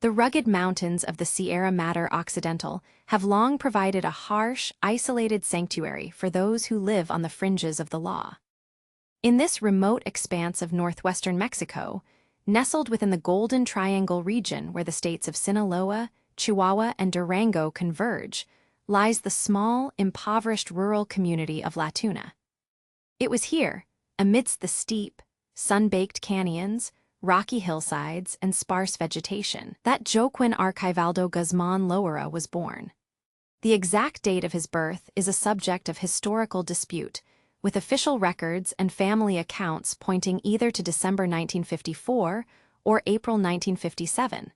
The rugged mountains of the Sierra Madre Occidental have long provided a harsh, isolated sanctuary for those who live on the fringes of the law. In this remote expanse of northwestern Mexico, nestled within the Golden Triangle region where the states of Sinaloa, Chihuahua, and Durango converge, lies the small, impoverished rural community of La Tuna. It was here, amidst the steep, sun-baked canyons, rocky hillsides, and sparse vegetation, that Joaquín Archivaldo Guzmán Loera was born. The exact date of his birth is a subject of historical dispute, with official records and family accounts pointing either to December 1954 or April 1957.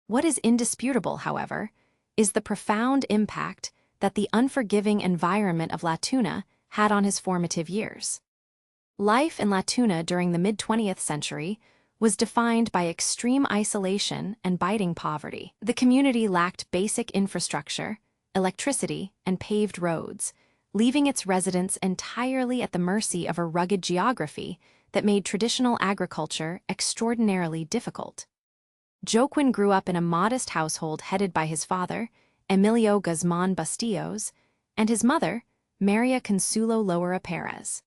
What is indisputable, however, is the profound impact that the unforgiving environment of La Tuna had on his formative years. Life in La Tuna during the mid-20th century was defined by extreme isolation and biting poverty. The community lacked basic infrastructure, electricity, and paved roads, leaving its residents entirely at the mercy of a rugged geography that made traditional agriculture extraordinarily difficult. Joaquín grew up in a modest household headed by his father, Emilio Guzmán Bustillos, and his mother, Maria Consuelo Loera Perez.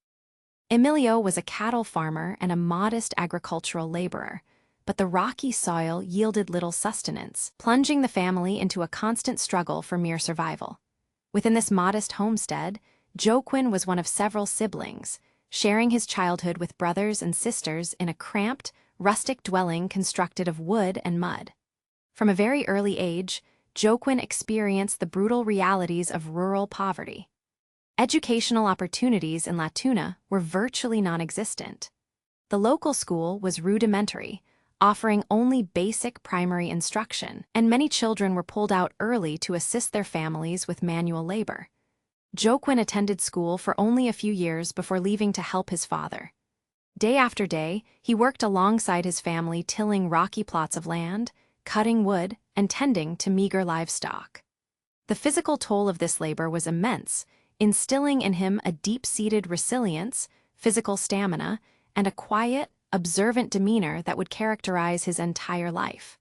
Emilio was a cattle farmer and a modest agricultural laborer, but the rocky soil yielded little sustenance, plunging the family into a constant struggle for mere survival. Within this modest homestead, Joaquín was one of several siblings, sharing his childhood with brothers and sisters in a cramped, rustic dwelling constructed of wood and mud. From a very early age, Joaquín experienced the brutal realities of rural poverty. Educational opportunities in La Tuna were virtually non-existent. The local school was rudimentary, offering only basic primary instruction, and many children were pulled out early to assist their families with manual labor. Joaquín attended school for only a few years before leaving to help his father. Day after day, he worked alongside his family tilling rocky plots of land, cutting wood, and tending to meager livestock. The physical toll of this labor was immense, instilling in him a deep-seated resilience, physical stamina, and a quiet, observant demeanor that would characterize his entire life.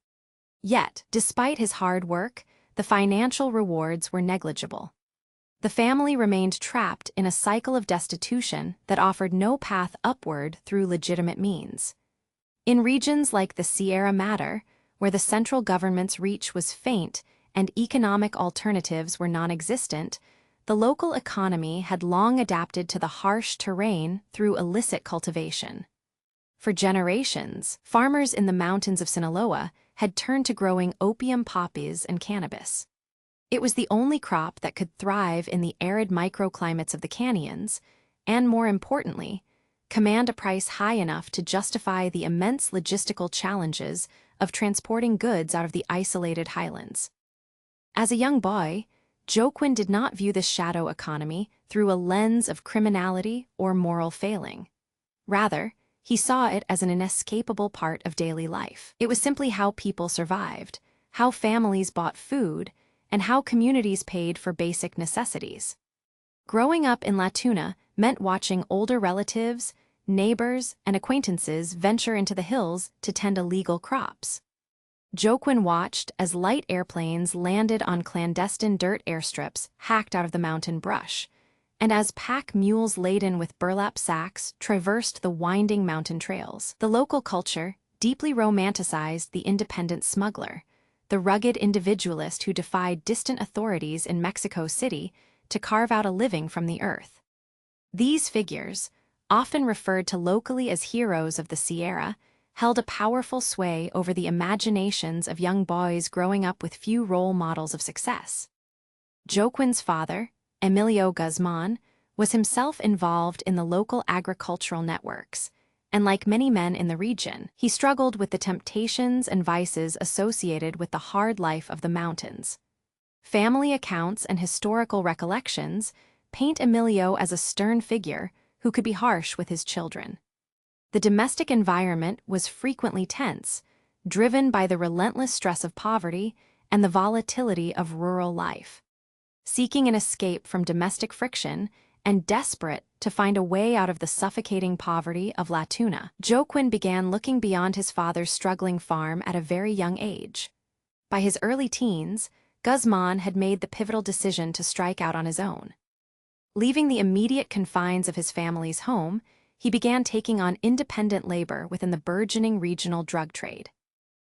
Yet, despite his hard work, the financial rewards were negligible. The family remained trapped in a cycle of destitution that offered no path upward through legitimate means. In regions like the Sierra Madre, where the central government's reach was faint and economic alternatives were non-existent, the local economy had long adapted to the harsh terrain through illicit cultivation. For generations, farmers in the mountains of Sinaloa had turned to growing opium poppies and cannabis. It was the only crop that could thrive in the arid microclimates of the canyons, and more importantly, command a price high enough to justify the immense logistical challenges of transporting goods out of the isolated highlands. As a young boy, Joaquín did not view the shadow economy through a lens of criminality or moral failing. Rather, he saw it as an inescapable part of daily life. It was simply how people survived, how families bought food, and how communities paid for basic necessities. Growing up in La Tuna meant watching older relatives, neighbors, and acquaintances venture into the hills to tend illegal crops. Joaquín watched as light airplanes landed on clandestine dirt airstrips hacked out of the mountain brush, and as pack mules laden with burlap sacks traversed the winding mountain trails. The local culture deeply romanticized the independent smuggler, the rugged individualist who defied distant authorities in Mexico City to carve out a living from the earth. These figures, often referred to locally as heroes of the Sierra, held a powerful sway over the imaginations of young boys growing up with few role models of success. Joaquín's father, Emilio Guzmán, was himself involved in the local agricultural networks, and like many men in the region, he struggled with the temptations and vices associated with the hard life of the mountains. Family accounts and historical recollections paint Emilio as a stern figure who could be harsh with his children. The domestic environment was frequently tense, driven by the relentless stress of poverty and the volatility of rural life. Seeking an escape from domestic friction and desperate to find a way out of the suffocating poverty of La Tuna, Joaquín began looking beyond his father's struggling farm at a very young age. By his early teens, Guzmán had made the pivotal decision to strike out on his own. Leaving the immediate confines of his family's home, he began taking on independent labor within the burgeoning regional drug trade.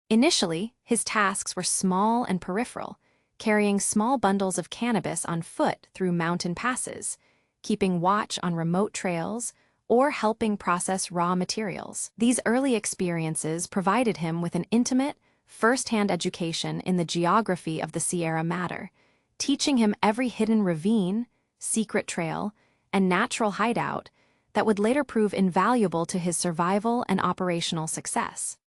Initially, his tasks were small and peripheral, carrying small bundles of cannabis on foot through mountain passes, keeping watch on remote trails, or helping process raw materials. These early experiences provided him with an intimate, first-hand education in the geography of the Sierra Madre, teaching him every hidden ravine, secret trail, and natural hideout that would later prove invaluable to his survival and operational success.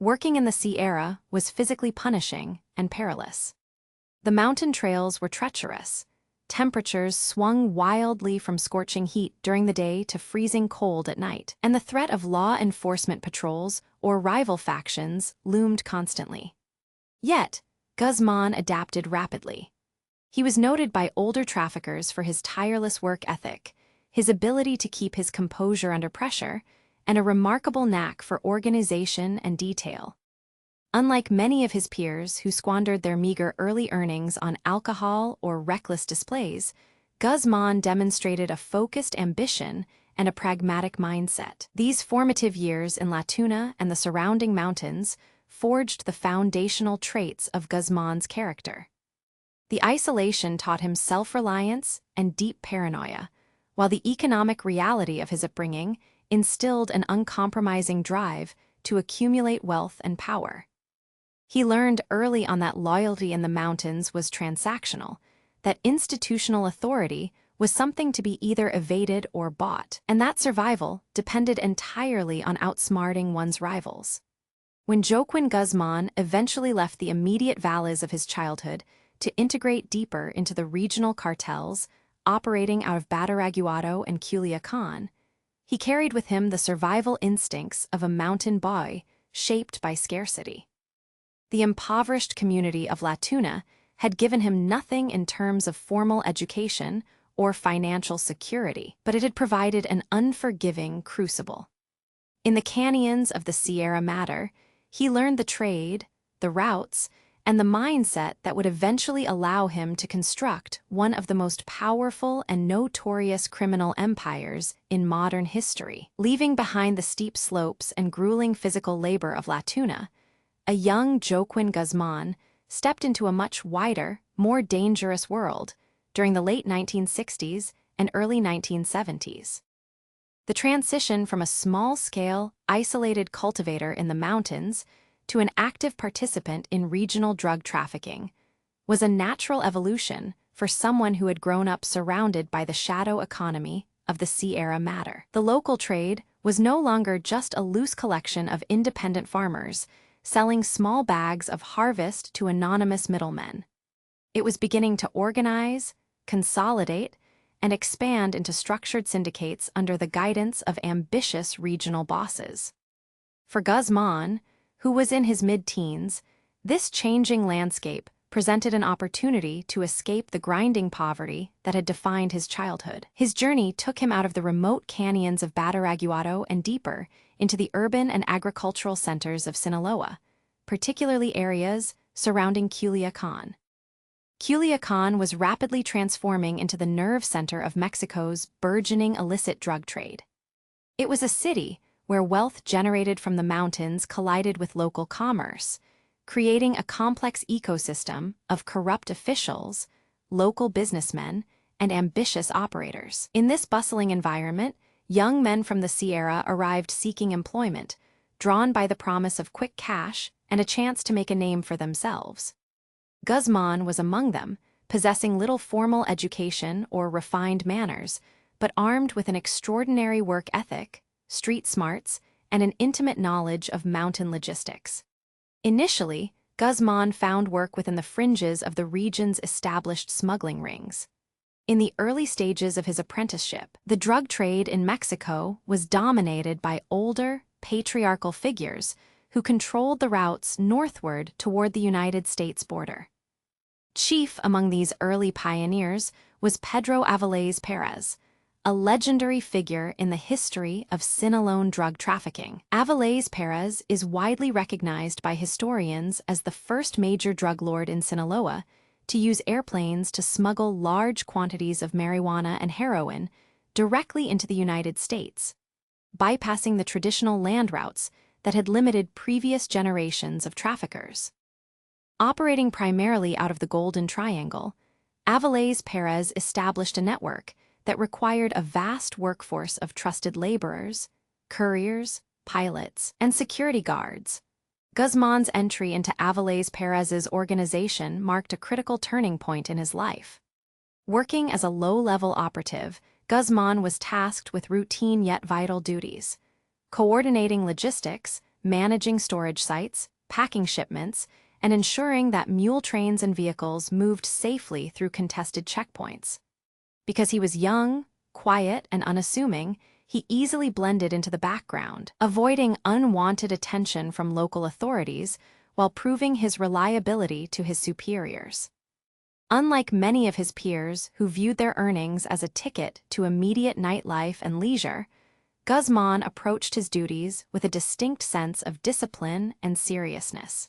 Working in the Sierra was physically punishing and perilous. The mountain trails were treacherous. Temperatures swung wildly from scorching heat during the day to freezing cold at night, and the threat of law enforcement patrols or rival factions loomed constantly. Yet, Guzmán adapted rapidly. He was noted by older traffickers for his tireless work ethic, his ability to keep his composure under pressure, and a remarkable knack for organization and detail. Unlike many of his peers who squandered their meager early earnings on alcohol or reckless displays, Guzmán demonstrated a focused ambition and a pragmatic mindset. These formative years in La Tuna and the surrounding mountains forged the foundational traits of Guzmán's character. The isolation taught him self-reliance and deep paranoia, while the economic reality of his upbringing instilled an uncompromising drive to accumulate wealth and power. He learned early on that loyalty in the mountains was transactional, that institutional authority was something to be either evaded or bought, and that survival depended entirely on outsmarting one's rivals. When Joaquín Guzmán eventually left the immediate valleys of his childhood to integrate deeper into the regional cartels operating out of Bataraguado and Culiacán, he carried with him the survival instincts of a mountain boy shaped by scarcity. The impoverished community of La Tuna had given him nothing in terms of formal education or financial security, but it had provided an unforgiving crucible. In the canyons of the Sierra Madre, he learned the trade, the routes, and the mindset that would eventually allow him to construct one of the most powerful and notorious criminal empires in modern history. Leaving behind the steep slopes and grueling physical labor of La Tuna, a young Joaquín Guzmán stepped into a much wider, more dangerous world during the late 1960s and early 1970s. The transition from a small-scale, isolated cultivator in the mountains to an active participant in regional drug trafficking was a natural evolution for someone who had grown up surrounded by the shadow economy of the Sierra Madre. The local trade was no longer just a loose collection of independent farmers selling small bags of harvest to anonymous middlemen. It was beginning to organize, consolidate, and expand into structured syndicates under the guidance of ambitious regional bosses. For Guzmán, who was in his mid-teens, this changing landscape presented an opportunity to escape the grinding poverty that had defined his childhood. His journey took him out of the remote canyons of Bataraguado and deeper into the urban and agricultural centers of Sinaloa, particularly areas surrounding Culiacán. Culiacán was rapidly transforming into the nerve center of Mexico's burgeoning illicit drug trade. It was a city where wealth generated from the mountains collided with local commerce, creating a complex ecosystem of corrupt officials, local businessmen, and ambitious operators. In this bustling environment, young men from the Sierra arrived seeking employment, drawn by the promise of quick cash and a chance to make a name for themselves. Guzmán was among them, possessing little formal education or refined manners, but armed with an extraordinary work ethic, street smarts, and an intimate knowledge of mountain logistics. Initially, Guzmán found work within the fringes of the region's established smuggling rings. In the early stages of his apprenticeship, the drug trade in Mexico was dominated by older, patriarchal figures who controlled the routes northward toward the United States border. Chief among these early pioneers was Pedro Avilés Pérez, a legendary figure in the history of Sinaloan drug trafficking. Avilés Perez is widely recognized by historians as the first major drug lord in Sinaloa to use airplanes to smuggle large quantities of marijuana and heroin directly into the United States, bypassing the traditional land routes that had limited previous generations of traffickers. Operating primarily out of the Golden Triangle, Avilés Perez established a network that required a vast workforce of trusted laborers, couriers, pilots, and security guards. Guzman's entry into Avilés Perez's organization marked a critical turning point in his life. Working as a low-level operative, Guzman was tasked with routine yet vital duties: coordinating logistics, managing storage sites, packing shipments, and ensuring that mule trains and vehicles moved safely through contested checkpoints. Because he was young, quiet, and unassuming, he easily blended into the background, avoiding unwanted attention from local authorities while proving his reliability to his superiors. Unlike many of his peers who viewed their earnings as a ticket to immediate nightlife and leisure, Guzman approached his duties with a distinct sense of discipline and seriousness.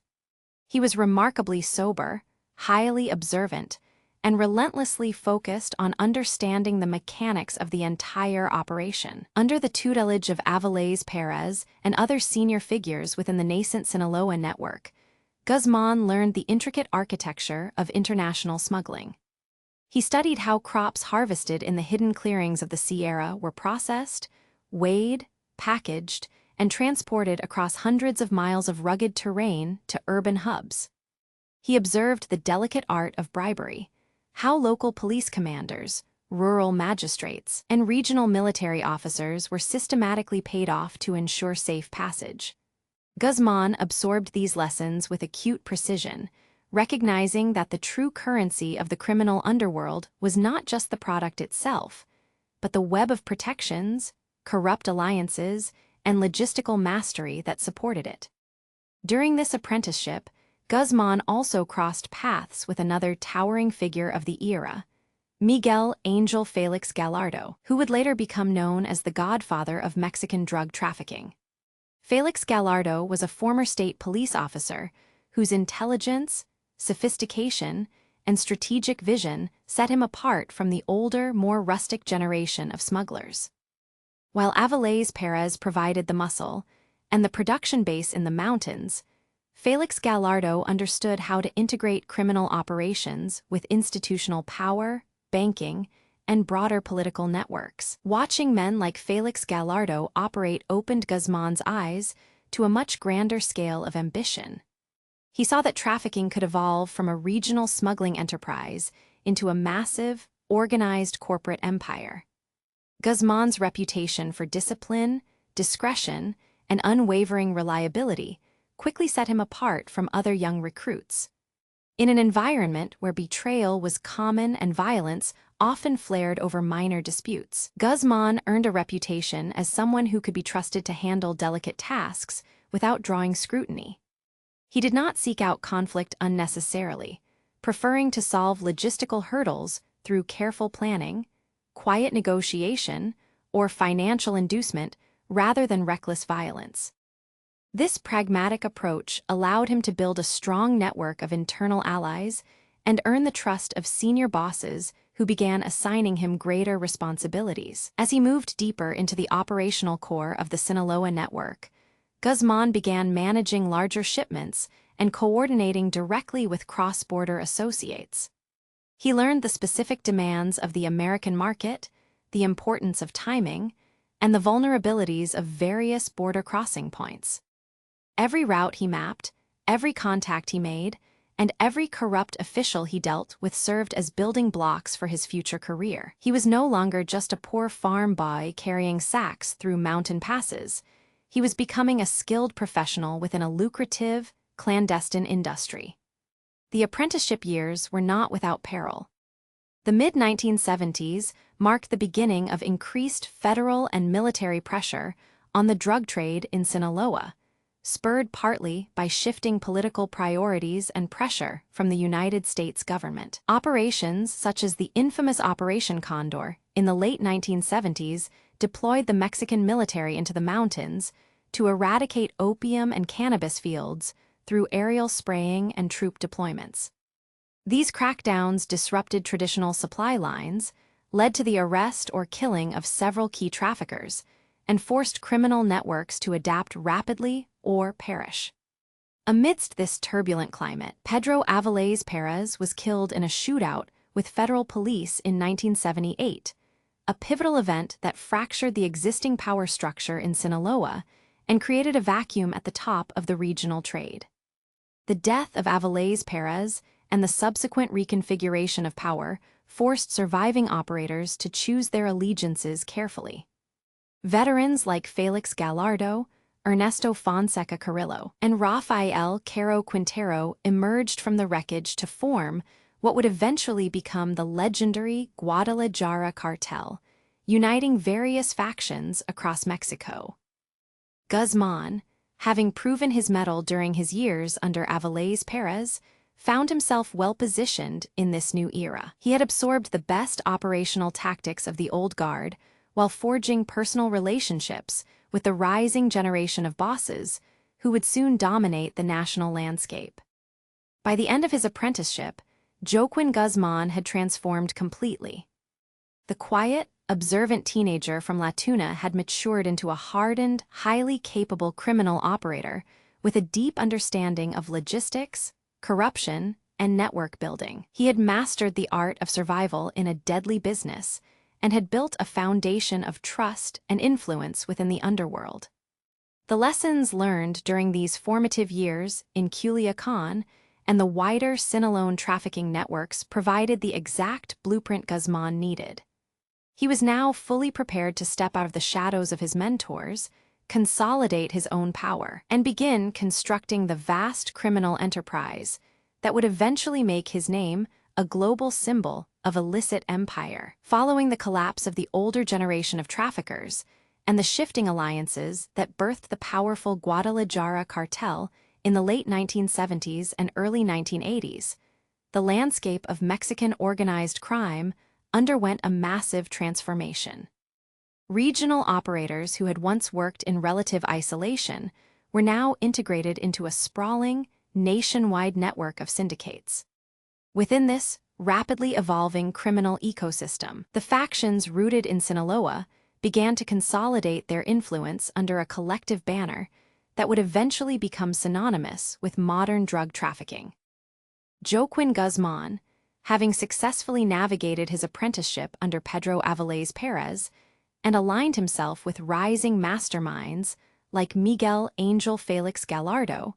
He was remarkably sober, highly observant, and relentlessly focused on understanding the mechanics of the entire operation. Under the tutelage of Avilés Perez and other senior figures within the nascent Sinaloa network, Guzman learned the intricate architecture of international smuggling. He studied how crops harvested in the hidden clearings of the Sierra were processed, weighed, packaged, and transported across hundreds of miles of rugged terrain to urban hubs. He observed the delicate art of bribery, how local police commanders, rural magistrates, and regional military officers were systematically paid off to ensure safe passage. Guzman absorbed these lessons with acute precision, recognizing that the true currency of the criminal underworld was not just the product itself, but the web of protections, corrupt alliances, and logistical mastery that supported it. During this apprenticeship, Guzman also crossed paths with another towering figure of the era, Miguel Angel Felix Gallardo, who would later become known as the godfather of Mexican drug trafficking. Felix Gallardo was a former state police officer whose intelligence, sophistication, and strategic vision set him apart from the older, more rustic generation of smugglers. While Avilés Perez provided the muscle and the production base in the mountains, Felix Gallardo understood how to integrate criminal operations with institutional power, banking, and broader political networks. Watching men like Felix Gallardo operate opened Guzman's eyes to a much grander scale of ambition. He saw that trafficking could evolve from a regional smuggling enterprise into a massive, organized corporate empire. Guzman's reputation for discipline, discretion, and unwavering reliability quickly set him apart from other young recruits. In an environment where betrayal was common and violence often flared over minor disputes, Guzman earned a reputation as someone who could be trusted to handle delicate tasks without drawing scrutiny. He did not seek out conflict unnecessarily, preferring to solve logistical hurdles through careful planning, quiet negotiation, or financial inducement rather than reckless violence. This pragmatic approach allowed him to build a strong network of internal allies and earn the trust of senior bosses who began assigning him greater responsibilities. As he moved deeper into the operational core of the Sinaloa network, Guzman began managing larger shipments and coordinating directly with cross-border associates. He learned the specific demands of the American market, the importance of timing, and the vulnerabilities of various border crossing points. Every route he mapped, every contact he made, and every corrupt official he dealt with served as building blocks for his future career. He was no longer just a poor farm boy carrying sacks through mountain passes. He was becoming a skilled professional within a lucrative, clandestine industry. The apprenticeship years were not without peril. The mid-1970s marked the beginning of increased federal and military pressure on the drug trade in Sinaloa, spurred partly by shifting political priorities and pressure from the United States government. Operations such as the infamous Operation Condor in the late 1970s, deployed the Mexican military into the mountains to eradicate opium and cannabis fields through aerial spraying and troop deployments. These crackdowns disrupted traditional supply lines, led to the arrest or killing of several key traffickers, and forced criminal networks to adapt rapidly or perish. Amidst this turbulent climate, Pedro Avilés Perez was killed in a shootout with federal police in 1978, a pivotal event that fractured the existing power structure in Sinaloa and created a vacuum at the top of the regional trade. The death of Avilés Perez and the subsequent reconfiguration of power forced surviving operators to choose their allegiances carefully. Veterans like Felix Gallardo, Ernesto Fonseca Carrillo, and Rafael Caro Quintero emerged from the wreckage to form what would eventually become the legendary Guadalajara cartel, uniting various factions across Mexico. Guzmán, having proven his mettle during his years under Avilés Perez, found himself well-positioned in this new era. He had absorbed the best operational tactics of the old guard while forging personal relationships with the rising generation of bosses who would soon dominate the national landscape. By the end of his apprenticeship, Joaquín Guzmán had transformed completely. The quiet, observant teenager from La Tuna had matured into a hardened, highly capable criminal operator with a deep understanding of logistics, corruption, and network building. He had mastered the art of survival in a deadly business and had built a foundation of trust and influence within the underworld. The lessons learned during these formative years in Culiacán and the wider Sinaloan trafficking networks provided the exact blueprint Guzmán needed. He was now fully prepared to step out of the shadows of his mentors, consolidate his own power, and begin constructing the vast criminal enterprise that would eventually make his name a global symbol of illicit empire. Following the collapse of the older generation of traffickers and the shifting alliances that birthed the powerful Guadalajara cartel in the late 1970s and early 1980s, the landscape of Mexican organized crime underwent a massive transformation. Regional operators who had once worked in relative isolation were now integrated into a sprawling, nationwide network of syndicates. Within this rapidly evolving criminal ecosystem, the factions rooted in Sinaloa began to consolidate their influence under a collective banner that would eventually become synonymous with modern drug trafficking. Joaquín Guzmán, having successfully navigated his apprenticeship under Pedro Avilés Perez and aligned himself with rising masterminds like Miguel Angel Felix Gallardo,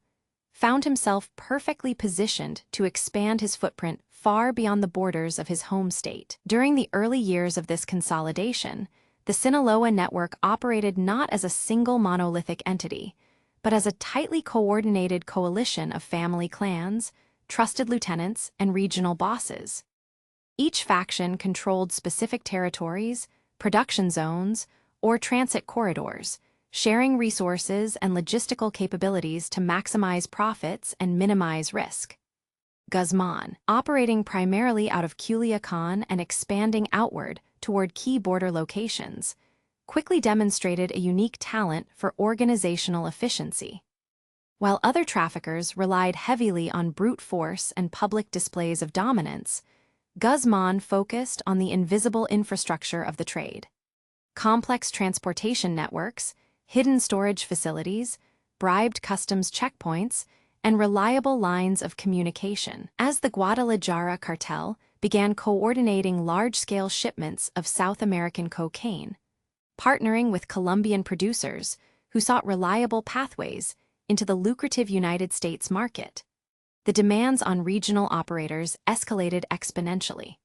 found himself perfectly positioned to expand his footprint far beyond the borders of his home state. During the early years of this consolidation, the Sinaloa network operated not as a single monolithic entity, but as a tightly coordinated coalition of family clans, trusted lieutenants, and regional bosses. Each faction controlled specific territories, production zones, or transit corridors, sharing resources and logistical capabilities to maximize profits and minimize risk. Guzmán, operating primarily out of Culiacán and expanding outward toward key border locations, quickly demonstrated a unique talent for organizational efficiency. While other traffickers relied heavily on brute force and public displays of dominance, Guzmán focused on the invisible infrastructure of the trade. Complex transportation networks, hidden storage facilities, bribed customs checkpoints, and reliable lines of communication. As the Guadalajara cartel began coordinating large-scale shipments of South American cocaine, partnering with Colombian producers who sought reliable pathways into the lucrative United States market, the demands on regional operators escalated exponentially.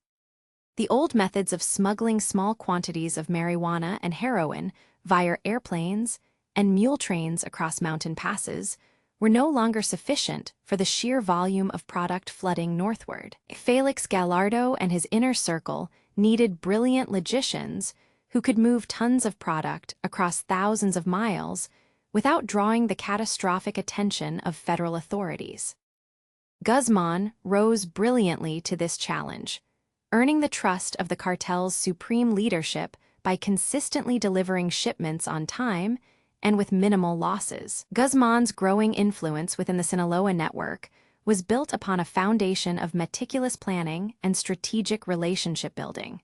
The old methods of smuggling small quantities of marijuana and heroin via airplanes and mule trains across mountain passes were no longer sufficient for the sheer volume of product flooding northward. Felix Gallardo and his inner circle needed brilliant logicians who could move tons of product across thousands of miles without drawing the catastrophic attention of federal authorities. Guzmán rose brilliantly to this challenge, earning the trust of the cartel's supreme leadership by consistently delivering shipments on time and with minimal losses. Guzmán's growing influence within the Sinaloa network was built upon a foundation of meticulous planning and strategic relationship building.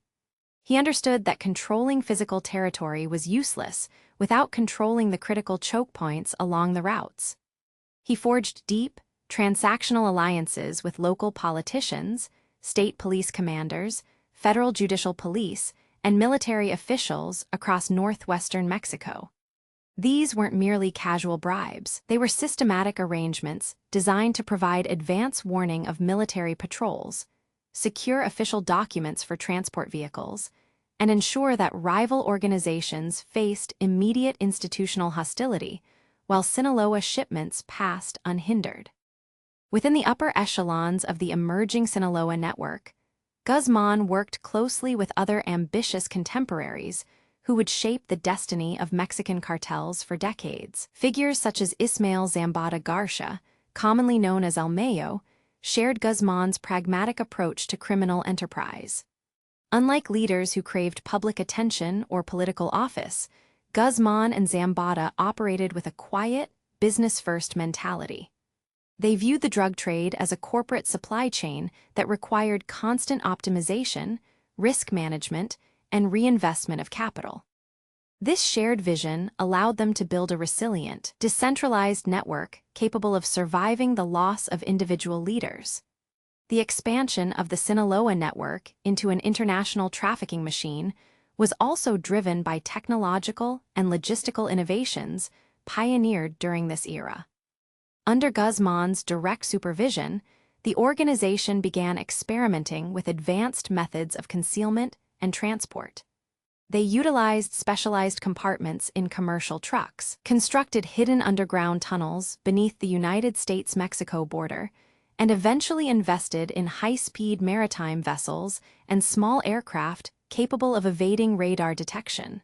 He understood that controlling physical territory was useless without controlling the critical choke points along the routes. He forged deep, transactional alliances with local politicians, state police commanders, federal judicial police, and military officials across northwestern Mexico. These weren't merely casual bribes. They were systematic arrangements designed to provide advance warning of military patrols, secure official documents for transport vehicles, and ensure that rival organizations faced immediate institutional hostility while Sinaloa shipments passed unhindered. Within the upper echelons of the emerging Sinaloa network, Guzmán worked closely with other ambitious contemporaries who would shape the destiny of Mexican cartels for decades. Figures such as Ismael Zambada Garcia, commonly known as El Mayo, shared Guzmán's pragmatic approach to criminal enterprise. Unlike leaders who craved public attention or political office, Guzmán and Zambada operated with a quiet, business-first mentality. They viewed the drug trade as a corporate supply chain that required constant optimization, risk management, and reinvestment of capital. This shared vision allowed them to build a resilient, decentralized network capable of surviving the loss of individual leaders. The expansion of the Sinaloa network into an international trafficking machine was also driven by technological and logistical innovations pioneered during this era. Under Guzmán's direct supervision, the organization began experimenting with advanced methods of concealment and transport. They utilized specialized compartments in commercial trucks, constructed hidden underground tunnels beneath the United States-Mexico border, and eventually invested in high-speed maritime vessels and small aircraft capable of evading radar detection.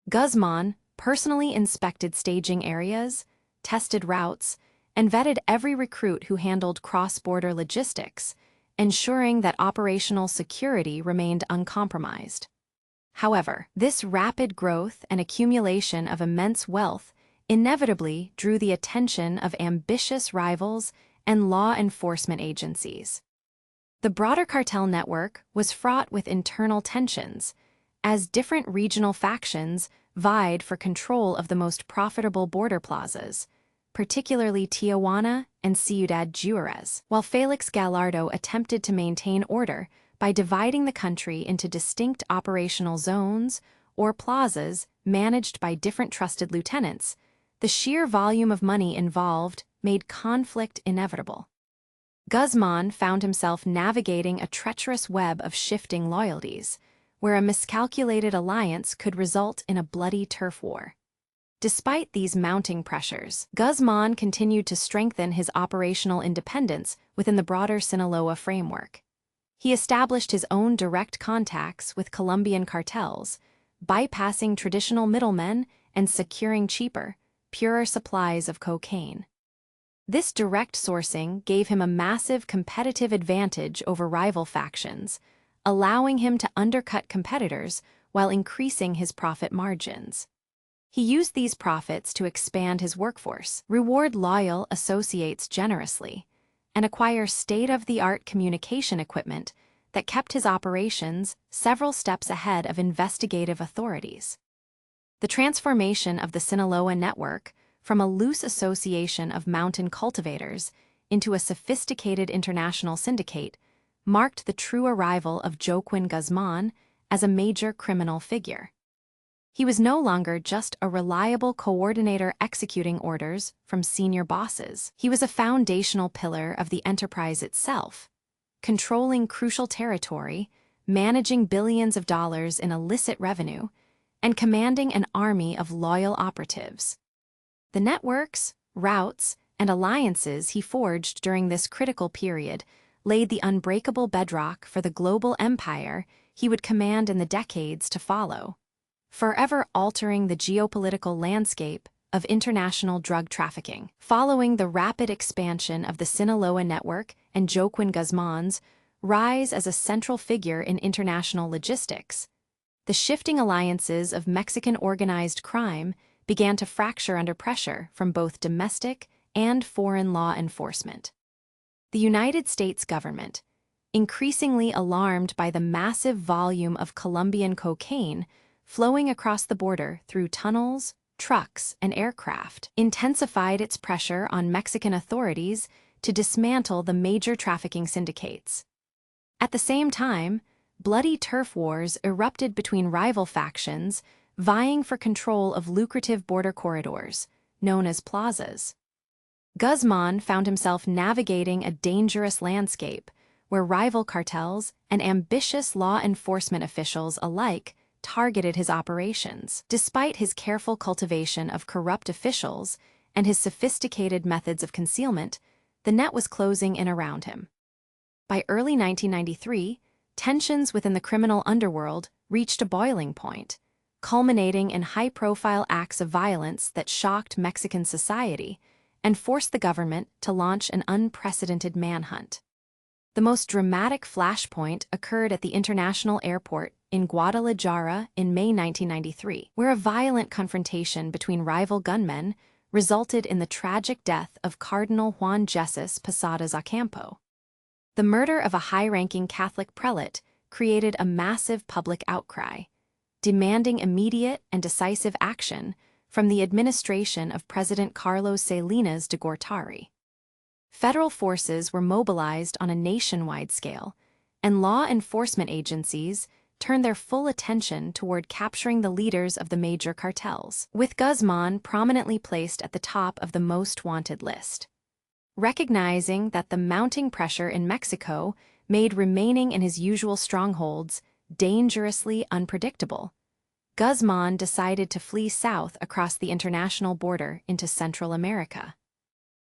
Guzmán personally inspected staging areas, tested routes, and vetted every recruit who handled cross-border logistics, ensuring that operational security remained uncompromised. However, this rapid growth and accumulation of immense wealth inevitably drew the attention of ambitious rivals and law enforcement agencies. The broader cartel network was fraught with internal tensions, as different regional factions vied for control of the most profitable border plazas, particularly Tijuana and Ciudad Juárez, while Felix Gallardo attempted to maintain order by dividing the country into distinct operational zones or plazas managed by different trusted lieutenants. The sheer volume of money involved made conflict inevitable. Guzmán found himself navigating a treacherous web of shifting loyalties, where a miscalculated alliance could result in a bloody turf war. Despite these mounting pressures, Guzmán continued to strengthen his operational independence within the broader Sinaloa framework. He established his own direct contacts with Colombian cartels, bypassing traditional middlemen and securing cheaper, purer supplies of cocaine. This direct sourcing gave him a massive competitive advantage over rival factions, allowing him to undercut competitors while increasing his profit margins. He used these profits to expand his workforce, reward loyal associates generously, and acquire state-of-the-art communication equipment that kept his operations several steps ahead of investigative authorities. The transformation of the Sinaloa network from a loose association of mountain cultivators into a sophisticated international syndicate marked the true arrival of Joaquín Guzmán as a major criminal figure. He was no longer just a reliable coordinator executing orders from senior bosses. He was a foundational pillar of the enterprise itself, controlling crucial territory, managing billions of dollars in illicit revenue, and commanding an army of loyal operatives. The networks, routes, and alliances he forged during this critical period laid the unbreakable bedrock for the global empire he would command in the decades to follow, forever altering the geopolitical landscape of international drug trafficking. Following the rapid expansion of the Sinaloa network and Joaquín Guzmán's rise as a central figure in international logistics. The shifting alliances of Mexican organized crime began to fracture under pressure from both domestic and foreign law enforcement. The United States government, increasingly alarmed by the massive volume of Colombian cocaine flowing across the border through tunnels, trucks, and aircraft, intensified its pressure on Mexican authorities to dismantle the major trafficking syndicates. At the same time, bloody turf wars erupted between rival factions vying for control of lucrative border corridors, known as plazas. Guzmán found himself navigating a dangerous landscape where rival cartels and ambitious law enforcement officials alike targeted his operations. Despite his careful cultivation of corrupt officials and his sophisticated methods of concealment, the net was closing in around him. By early 1993, tensions within the criminal underworld reached a boiling point, culminating in high-profile acts of violence that shocked Mexican society and forced the government to launch an unprecedented manhunt. The most dramatic flashpoint occurred at the international airport in Guadalajara in May 1993, where a violent confrontation between rival gunmen resulted in the tragic death of Cardinal Juan Jesus Posadas Ocampo. The murder of a high-ranking Catholic prelate created a massive public outcry, demanding immediate and decisive action from the administration of President Carlos Salinas de Gortari. Federal forces were mobilized on a nationwide scale, and law enforcement agencies turned their full attention toward capturing the leaders of the major cartels, with Guzmán prominently placed at the top of the most wanted list. Recognizing that the mounting pressure in Mexico made remaining in his usual strongholds dangerously unpredictable, Guzmán decided to flee south across the international border into Central America.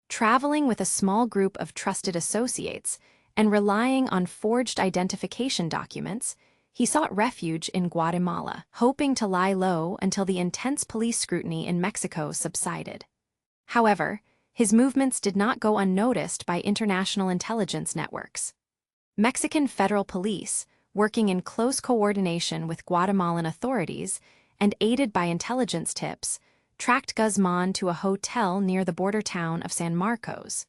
Traveling with a small group of trusted associates and relying on forged identification documents, he sought refuge in Guatemala, hoping to lie low until the intense police scrutiny in Mexico subsided. However, his movements did not go unnoticed by international intelligence networks. Mexican federal police, working in close coordination with Guatemalan authorities and aided by intelligence tips, tracked Guzmán to a hotel near the border town of San Marcos.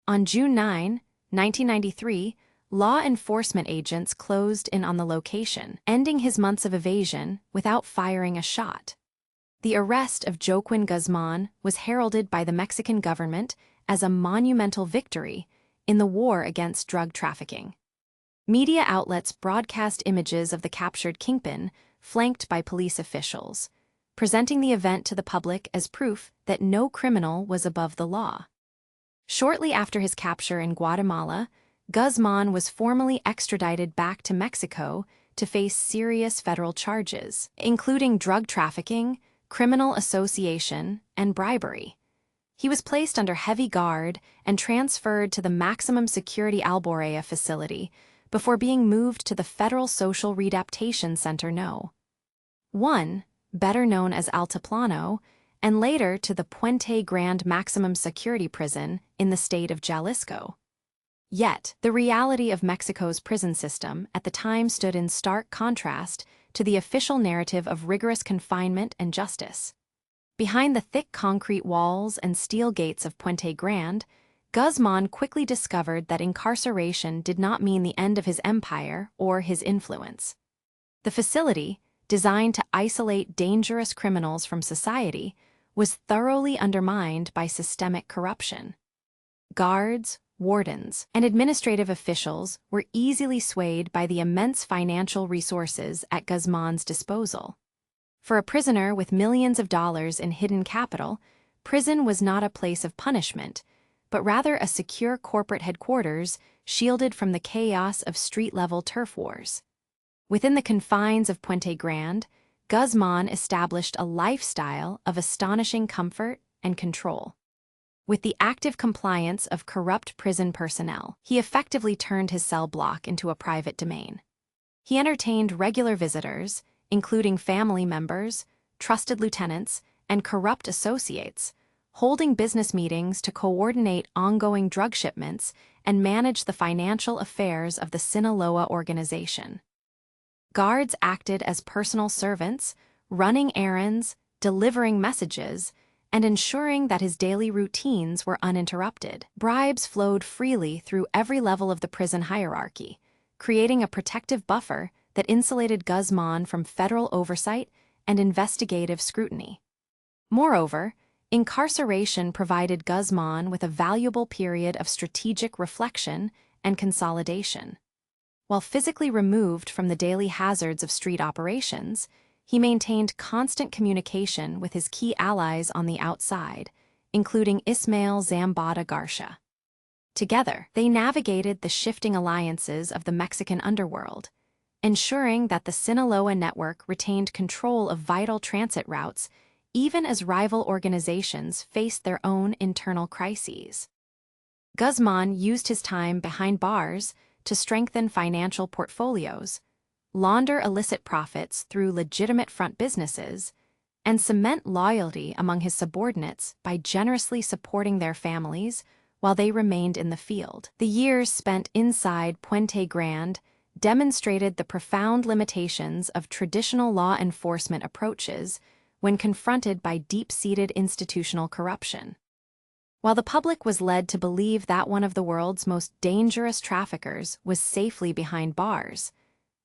On June 9, 1993, law enforcement agents closed in on the location, ending his months of evasion without firing a shot. The arrest of Joaquín Guzmán was heralded by the Mexican government as a monumental victory in the war against drug trafficking. Media outlets broadcast images of the captured kingpin, flanked by police officials, presenting the event to the public as proof that no criminal was above the law. Shortly after his capture in Guatemala, Guzmán was formally extradited back to Mexico to face serious federal charges, including drug trafficking, criminal association, and bribery. He was placed under heavy guard and transferred to the maximum security Alborea facility before being moved to the Federal Social Readaptation Center No. 1, better known as Altiplano, and later to the Puente Grande Maximum Security Prison in the state of Jalisco. Yet, the reality of Mexico's prison system at the time stood in stark contrast to the official narrative of rigorous confinement and justice. Behind the thick concrete walls and steel gates of Puente Grande, Guzmán quickly discovered that incarceration did not mean the end of his empire or his influence. The facility, designed to isolate dangerous criminals from society, was thoroughly undermined by systemic corruption. Guards, wardens, and administrative officials were easily swayed by the immense financial resources at Guzmán's disposal. For a prisoner with millions of dollars in hidden capital, prison was not a place of punishment, but rather a secure corporate headquarters shielded from the chaos of street-level turf wars. Within the confines of Puente Grande, Guzmán established a lifestyle of astonishing comfort and control. With the active compliance of corrupt prison personnel, he effectively turned his cell block into a private domain. He entertained regular visitors, including family members, trusted lieutenants, and corrupt associates, holding business meetings to coordinate ongoing drug shipments and manage the financial affairs of the Sinaloa organization. Guards acted as personal servants, running errands, delivering messages, and ensuring that his daily routines were uninterrupted. Bribes flowed freely through every level of the prison hierarchy, creating a protective buffer that insulated Guzmán from federal oversight and investigative scrutiny. Moreover, incarceration provided Guzmán with a valuable period of strategic reflection and consolidation. While physically removed from the daily hazards of street operations, he maintained constant communication with his key allies on the outside, including Ismael Zambada Garcia. Together, they navigated the shifting alliances of the Mexican underworld, ensuring that the Sinaloa network retained control of vital transit routes even as rival organizations faced their own internal crises. Guzmán used his time behind bars to strengthen financial portfolios, launder illicit profits through legitimate front businesses, and cement loyalty among his subordinates by generously supporting their families while they remained in the field. The years spent inside Puente Grande demonstrated the profound limitations of traditional law enforcement approaches when confronted by deep-seated institutional corruption. While the public was led to believe that one of the world's most dangerous traffickers was safely behind bars,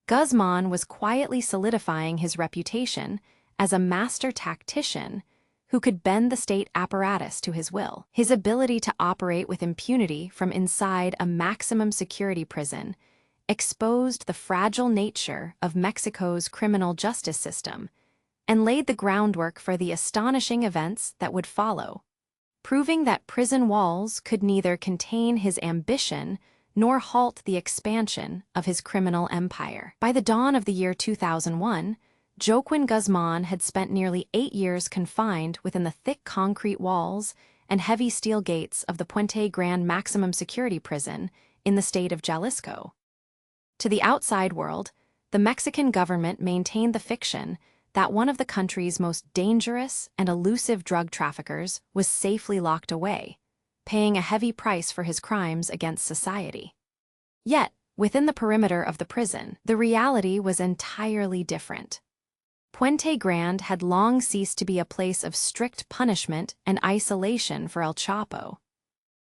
Guzmán was quietly solidifying his reputation as a master tactician who could bend the state apparatus to his will. His ability to operate with impunity from inside a maximum security prison exposed the fragile nature of Mexico's criminal justice system and laid the groundwork for the astonishing events that would follow, proving that prison walls could neither contain his ambition nor halt the expansion of his criminal empire. By the dawn of the year 2001, Joaquín Guzmán had spent nearly 8 years confined within the thick concrete walls and heavy steel gates of the Puente Grande maximum security prison in the state of Jalisco. To the outside world, the Mexican government maintained the fiction that one of the country's most dangerous and elusive drug traffickers was safely locked away, paying a heavy price for his crimes against society. Yet, within the perimeter of the prison, the reality was entirely different. Puente Grande had long ceased to be a place of strict punishment and isolation for El Chapo.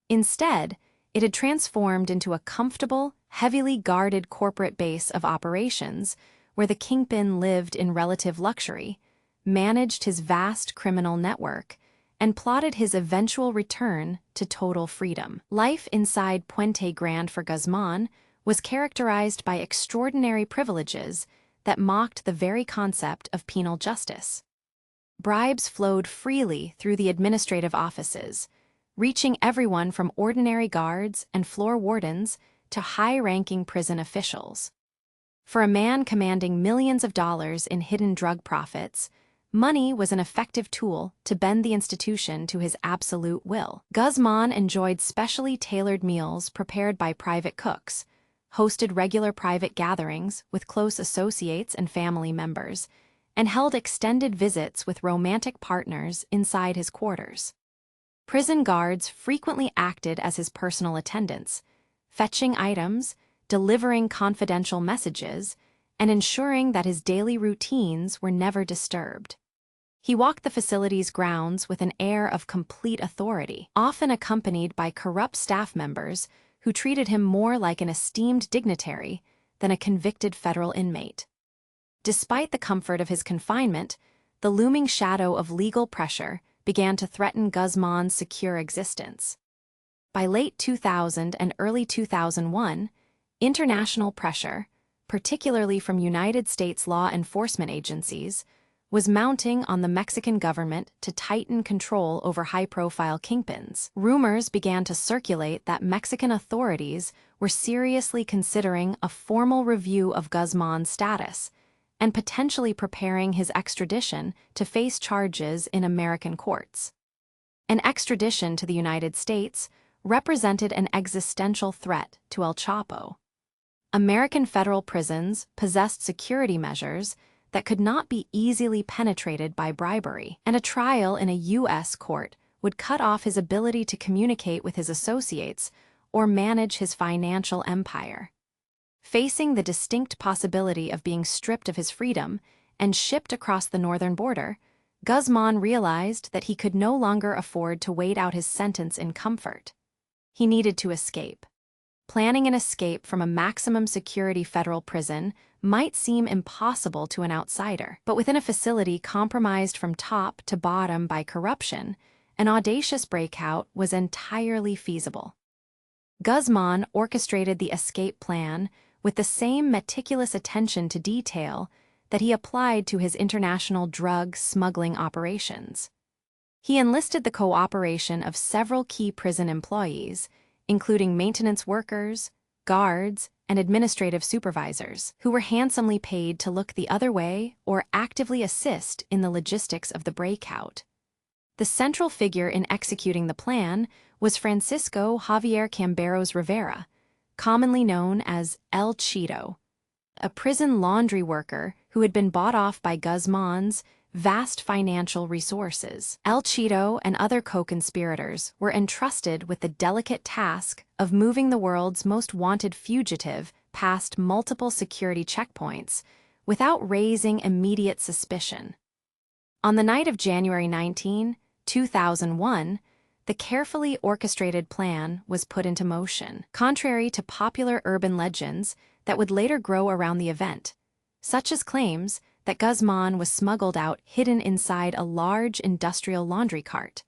Instead, it had transformed into a comfortable, heavily guarded corporate base of operations where the kingpin lived in relative luxury, managed his vast criminal network, and plotted his eventual return to total freedom. Life inside Puente Grande for Guzmán was characterized by extraordinary privileges that mocked the very concept of penal justice. Bribes flowed freely through the administrative offices, reaching everyone from ordinary guards and floor wardens to high-ranking prison officials. For a man commanding millions of dollars in hidden drug profits, money was an effective tool to bend the institution to his absolute will. Guzmán enjoyed specially tailored meals prepared by private cooks, hosted regular private gatherings with close associates and family members, and held extended visits with romantic partners inside his quarters. Prison guards frequently acted as his personal attendants, fetching items, delivering confidential messages, and ensuring that his daily routines were never disturbed. He walked the facility's grounds with an air of complete authority, often accompanied by corrupt staff members who treated him more like an esteemed dignitary than a convicted federal inmate. Despite the comfort of his confinement, the looming shadow of legal pressure began to threaten Guzmán's secure existence. By late 2000 and early 2001, international pressure, particularly from United States law enforcement agencies, was mounting on the Mexican government to tighten control over high-profile kingpins. Rumors began to circulate that Mexican authorities were seriously considering a formal review of Guzmán's status and potentially preparing his extradition to face charges in American courts. An extradition to the United States represented an existential threat to El Chapo. American federal prisons possessed security measures that could not be easily penetrated by bribery, and a trial in a U.S. court would cut off his ability to communicate with his associates or manage his financial empire. Facing the distinct possibility of being stripped of his freedom and shipped across the northern border, Guzmán realized that he could no longer afford to wait out his sentence in comfort. He needed to escape. Planning an escape from a maximum security federal prison might seem impossible to an outsider, but within a facility compromised from top to bottom by corruption, an audacious breakout was entirely feasible. Guzmán orchestrated the escape plan with the same meticulous attention to detail that he applied to his international drug smuggling operations. He enlisted the cooperation of several key prison employees, including maintenance workers, guards, and administrative supervisors, who were handsomely paid to look the other way or actively assist in the logistics of the breakout. The central figure in executing the plan was Francisco Javier Camberos Rivera, commonly known as El Chapo, a prison laundry worker who had been bought off by Guzmán's vast financial resources. El Chapo and other co-conspirators were entrusted with the delicate task of moving the world's most wanted fugitive past multiple security checkpoints without raising immediate suspicion. On the night of January 19, 2001, the carefully orchestrated plan was put into motion. Contrary to popular urban legends that would later grow around the event, such as claims that Guzmán was smuggled out hidden inside a large industrial laundry cart,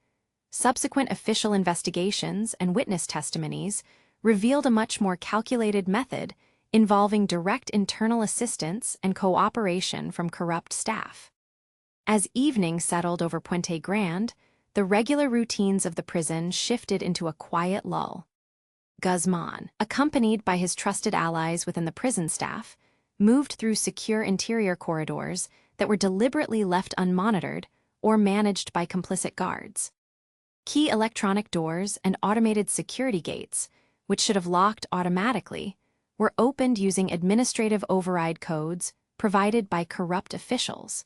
subsequent official investigations and witness testimonies revealed a much more calculated method involving direct internal assistance and cooperation from corrupt staff. As evening settled over Puente Grande, the regular routines of the prison shifted into a quiet lull. Guzmán, accompanied by his trusted allies within the prison staff, moved through secure interior corridors that were deliberately left unmonitored or managed by complicit guards. Key electronic doors and automated security gates, which should have locked automatically, were opened using administrative override codes provided by corrupt officials.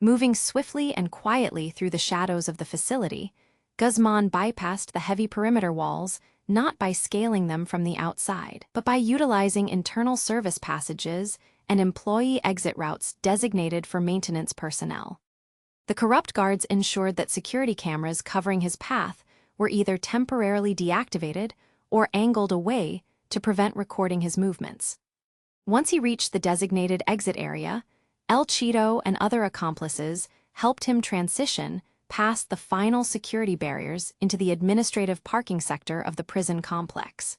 Moving swiftly and quietly through the shadows of the facility, Guzmán bypassed the heavy perimeter walls not by scaling them from the outside, but by utilizing internal service passages and employee exit routes designated for maintenance personnel. The corrupt guards ensured that security cameras covering his path were either temporarily deactivated or angled away to prevent recording his movements. Once he reached the designated exit area, El Chapo and other accomplices helped him transition past the final security barriers into the administrative parking sector of the prison complex.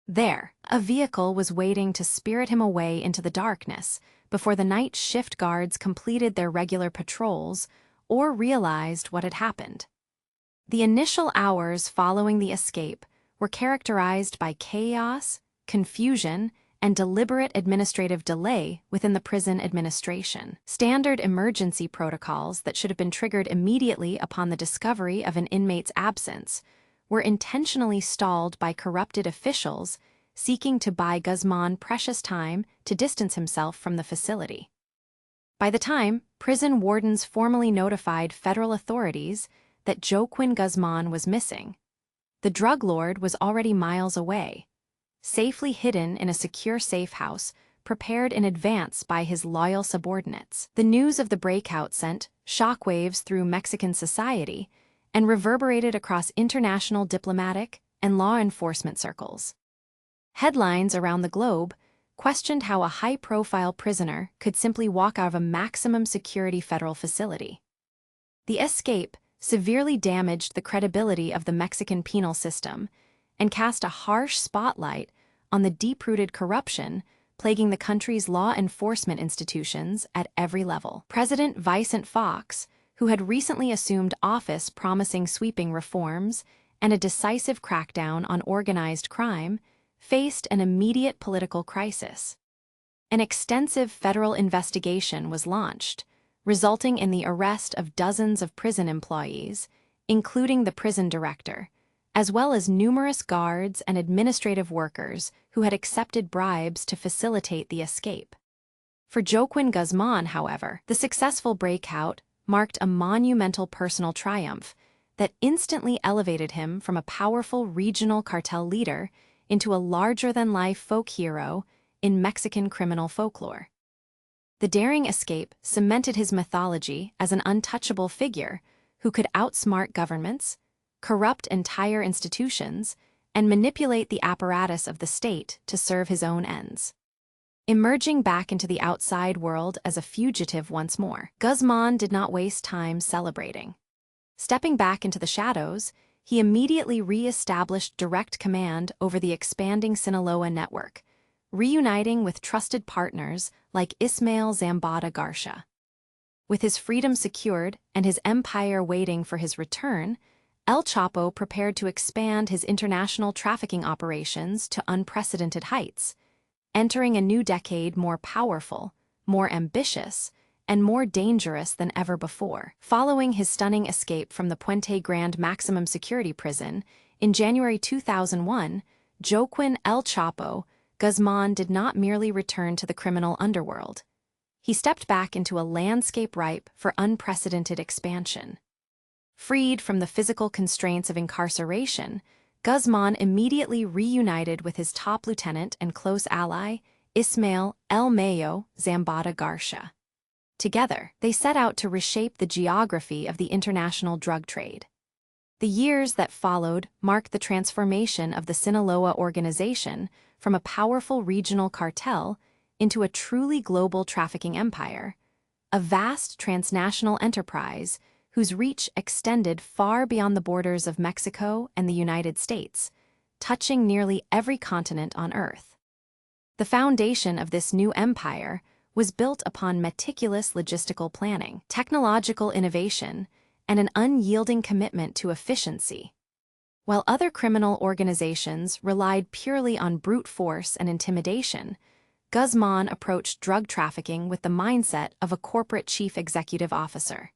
There, a vehicle was waiting to spirit him away into the darkness before the night shift guards completed their regular patrols or realized what had happened. The initial hours following the escape were characterized by chaos, confusion, and deliberate administrative delay within the prison administration. Standard emergency protocols that should have been triggered immediately upon the discovery of an inmate's absence were intentionally stalled by corrupted officials seeking to buy Guzmán precious time to distance himself from the facility. By the time prison wardens formally notified federal authorities that Joaquín Guzmán was missing, the drug lord was already miles away, safely hidden in a secure safe house prepared in advance by his loyal subordinates. The news of the breakout sent shockwaves through Mexican society and reverberated across international diplomatic and law enforcement circles. Headlines around the globe questioned how a high-profile prisoner could simply walk out of a maximum security federal facility. The escape severely damaged the credibility of the Mexican penal system and cast a harsh spotlight on the deep-rooted corruption plaguing the country's law enforcement institutions at every level. President Vicente Fox, who had recently assumed office promising sweeping reforms and a decisive crackdown on organized crime, faced an immediate political crisis. An extensive federal investigation was launched, resulting in the arrest of dozens of prison employees, including the prison director, as well as numerous guards and administrative workers who had accepted bribes to facilitate the escape. For Joaquín Guzmán, however, the successful breakout marked a monumental personal triumph that instantly elevated him from a powerful regional cartel leader into a larger-than-life folk hero in Mexican criminal folklore. The daring escape cemented his mythology as an untouchable figure who could outsmart governments, corrupt entire institutions, and manipulate the apparatus of the state to serve his own ends. Emerging back into the outside world as a fugitive once more, Guzmán did not waste time celebrating. Stepping back into the shadows, he immediately re-established direct command over the expanding Sinaloa network, reuniting with trusted partners like Ismael Zambada Garcia. With his freedom secured and his empire waiting for his return, El Chapo prepared to expand his international trafficking operations to unprecedented heights, entering a new decade more powerful, more ambitious, and more dangerous than ever before. Following his stunning escape from the Puente Grande maximum security prison, in January 2001, Joaquín El Chapo Guzmán did not merely return to the criminal underworld. He stepped back into a landscape ripe for unprecedented expansion. Freed from the physical constraints of incarceration, Guzmán immediately reunited with his top lieutenant and close ally, Ismael El Mayo Zambada Garcia. Together, they set out to reshape the geography of the international drug trade. The years that followed marked the transformation of the Sinaloa organization from a powerful regional cartel into a truly global trafficking empire, a vast transnational enterprise whose reach extended far beyond the borders of Mexico and the United States, touching nearly every continent on Earth. The foundation of this new empire was built upon meticulous logistical planning, technological innovation, and an unyielding commitment to efficiency. While other criminal organizations relied purely on brute force and intimidation, Guzmán approached drug trafficking with the mindset of a corporate chief executive officer.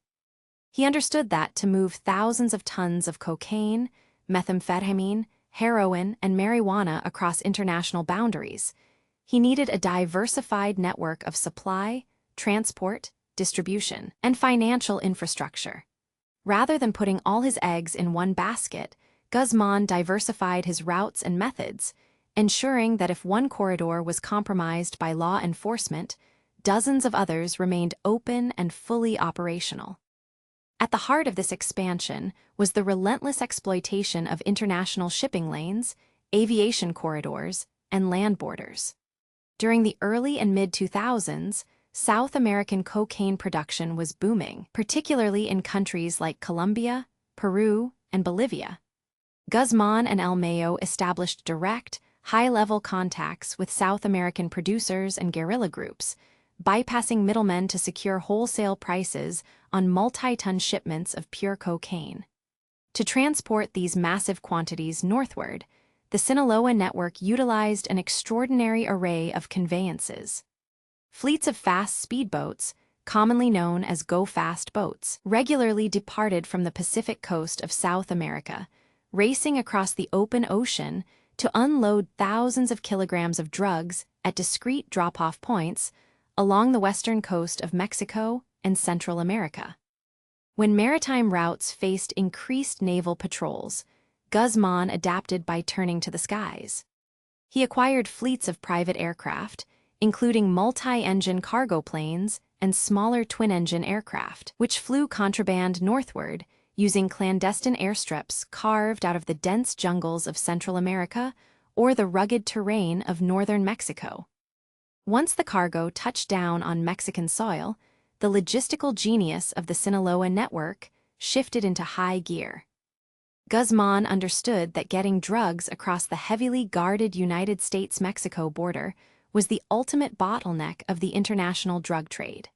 He understood that to move thousands of tons of cocaine, methamphetamine, heroin, and marijuana across international boundaries, he needed a diversified network of supply, transport, distribution, and financial infrastructure. Rather than putting all his eggs in one basket, Guzmán diversified his routes and methods, ensuring that if one corridor was compromised by law enforcement, dozens of others remained open and fully operational. At the heart of this expansion was the relentless exploitation of international shipping lanes, aviation corridors, and land borders. During the early and mid-2000s, South American cocaine production was booming, particularly in countries like Colombia, Peru, and Bolivia. Guzmán and El Mayo established direct, high-level contacts with South American producers and guerrilla groups, bypassing middlemen to secure wholesale prices on multi-ton shipments of pure cocaine. To transport these massive quantities northward, the Sinaloa network utilized an extraordinary array of conveyances. Fleets of fast speedboats, commonly known as go-fast boats, regularly departed from the Pacific coast of South America, racing across the open ocean to unload thousands of kilograms of drugs at discrete drop-off points along the western coast of Mexico and Central America. When maritime routes faced increased naval patrols, Guzmán adapted by turning to the skies. He acquired fleets of private aircraft, including multi-engine cargo planes and smaller twin-engine aircraft, which flew contraband northward using clandestine airstrips carved out of the dense jungles of Central America or the rugged terrain of northern Mexico. Once the cargo touched down on Mexican soil, the logistical genius of the Sinaloa network shifted into high gear. Guzmán understood that getting drugs across the heavily guarded United States-Mexico border was the ultimate bottleneck of the international drug trade.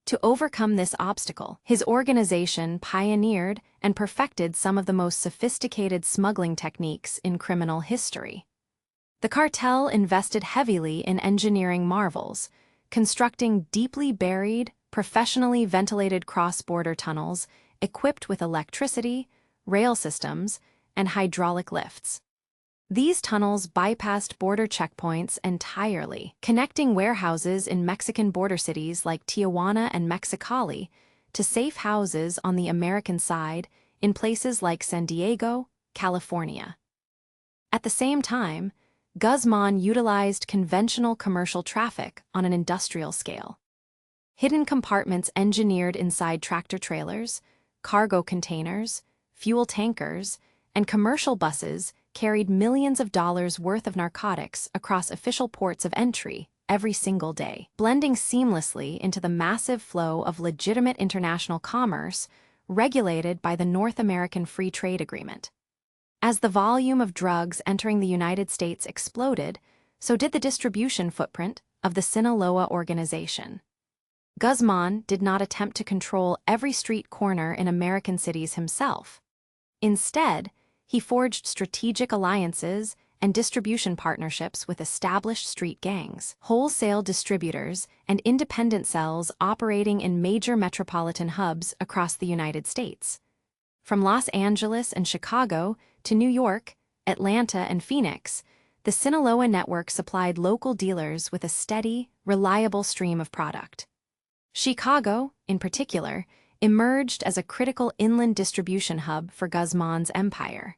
To overcome this obstacle, his organization pioneered and perfected some of the most sophisticated smuggling techniques in criminal history. The cartel invested heavily in engineering marvels, constructing deeply buried, professionally ventilated cross-border tunnels equipped with electricity, rail systems, and hydraulic lifts. These tunnels bypassed border checkpoints entirely, connecting warehouses in Mexican border cities like Tijuana and Mexicali to safe houses on the American side in places like San Diego, California. At the same time, Guzmán utilized conventional commercial traffic on an industrial scale. Hidden compartments engineered inside tractor-trailers, cargo containers, fuel tankers, and commercial buses carried millions of dollars worth of narcotics across official ports of entry every single day, blending seamlessly into the massive flow of legitimate international commerce regulated by the North American Free Trade Agreement. As the volume of drugs entering the United States exploded, so did the distribution footprint of the Sinaloa organization. Guzmán did not attempt to control every street corner in American cities himself. Instead, he forged strategic alliances and distribution partnerships with established street gangs, wholesale distributors, and independent cells operating in major metropolitan hubs across the United States. From Los Angeles and Chicago to New York, Atlanta, and Phoenix, the Sinaloa network supplied local dealers with a steady, reliable stream of product. Chicago, in particular, emerged as a critical inland distribution hub for Guzmán's empire.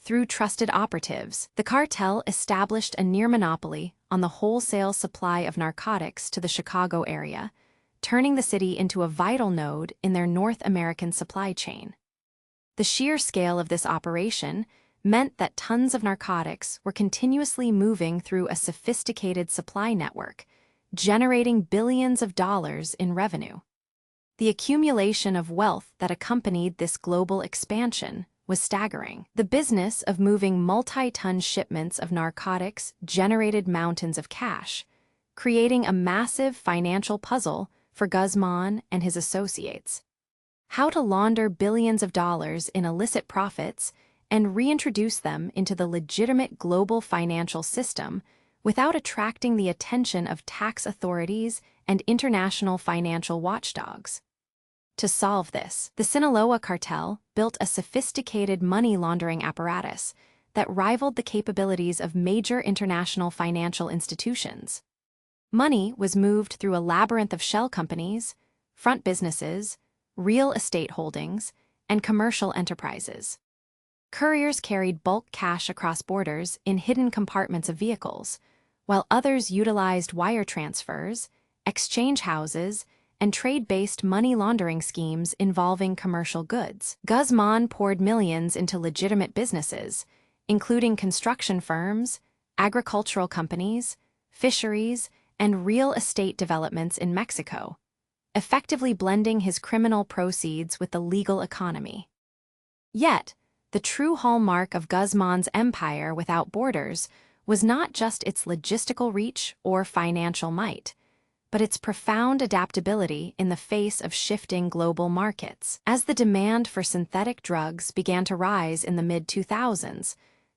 Through trusted operatives, the cartel established a near monopoly on the wholesale supply of narcotics to the Chicago area, turning the city into a vital node in their North American supply chain. The sheer scale of this operation meant that tons of narcotics were continuously moving through a sophisticated supply network, generating billions of dollars in revenue. The accumulation of wealth that accompanied this global expansion was staggering. The business of moving multi-ton shipments of narcotics generated mountains of cash, creating a massive financial puzzle for Guzmán and his associates. How to launder billions of dollars in illicit profits and reintroduce them into the legitimate global financial system without attracting the attention of tax authorities and international financial watchdogs. To solve this, the Sinaloa cartel built a sophisticated money laundering apparatus that rivaled the capabilities of major international financial institutions. Money was moved through a labyrinth of shell companies, front businesses, real estate holdings, and commercial enterprises. Couriers carried bulk cash across borders in hidden compartments of vehicles, while others utilized wire transfers, exchange houses, and trade-based money laundering schemes involving commercial goods. Guzmán poured millions into legitimate businesses, including construction firms, agricultural companies, fisheries, and real estate developments in Mexico, effectively blending his criminal proceeds with the legal economy. Yet, the true hallmark of Guzmán's empire without borders was not just its logistical reach or financial might, but its profound adaptability in the face of shifting global markets. As the demand for synthetic drugs began to rise in the mid-2000s,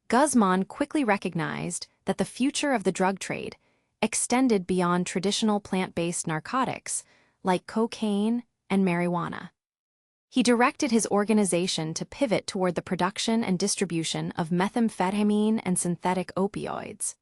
Guzmán quickly recognized that the future of the drug trade extended beyond traditional plant-based narcotics like cocaine and marijuana. He directed his organization to pivot toward the production and distribution of methamphetamine and synthetic opioids.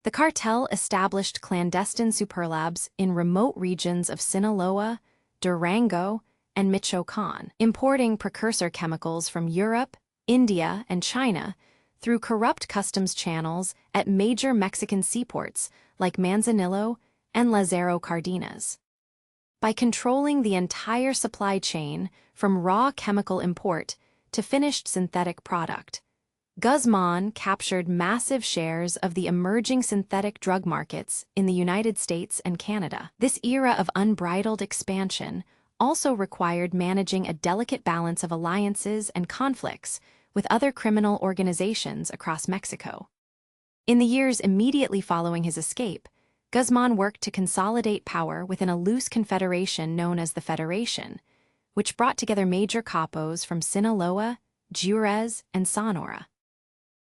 The cartel established clandestine superlabs in remote regions of Sinaloa, Durango, and Michoacán, importing precursor chemicals from Europe, India, and China through corrupt customs channels at major Mexican seaports like Manzanillo and Lázaro Cárdenas. By controlling the entire supply chain from raw chemical import to finished synthetic product, Guzmán captured massive shares of the emerging synthetic drug markets in the United States and Canada. This era of unbridled expansion also required managing a delicate balance of alliances and conflicts with other criminal organizations across Mexico. In the years immediately following his escape, Guzmán worked to consolidate power within a loose confederation known as the Federation, which brought together major capos from Sinaloa, Juarez, and Sonora.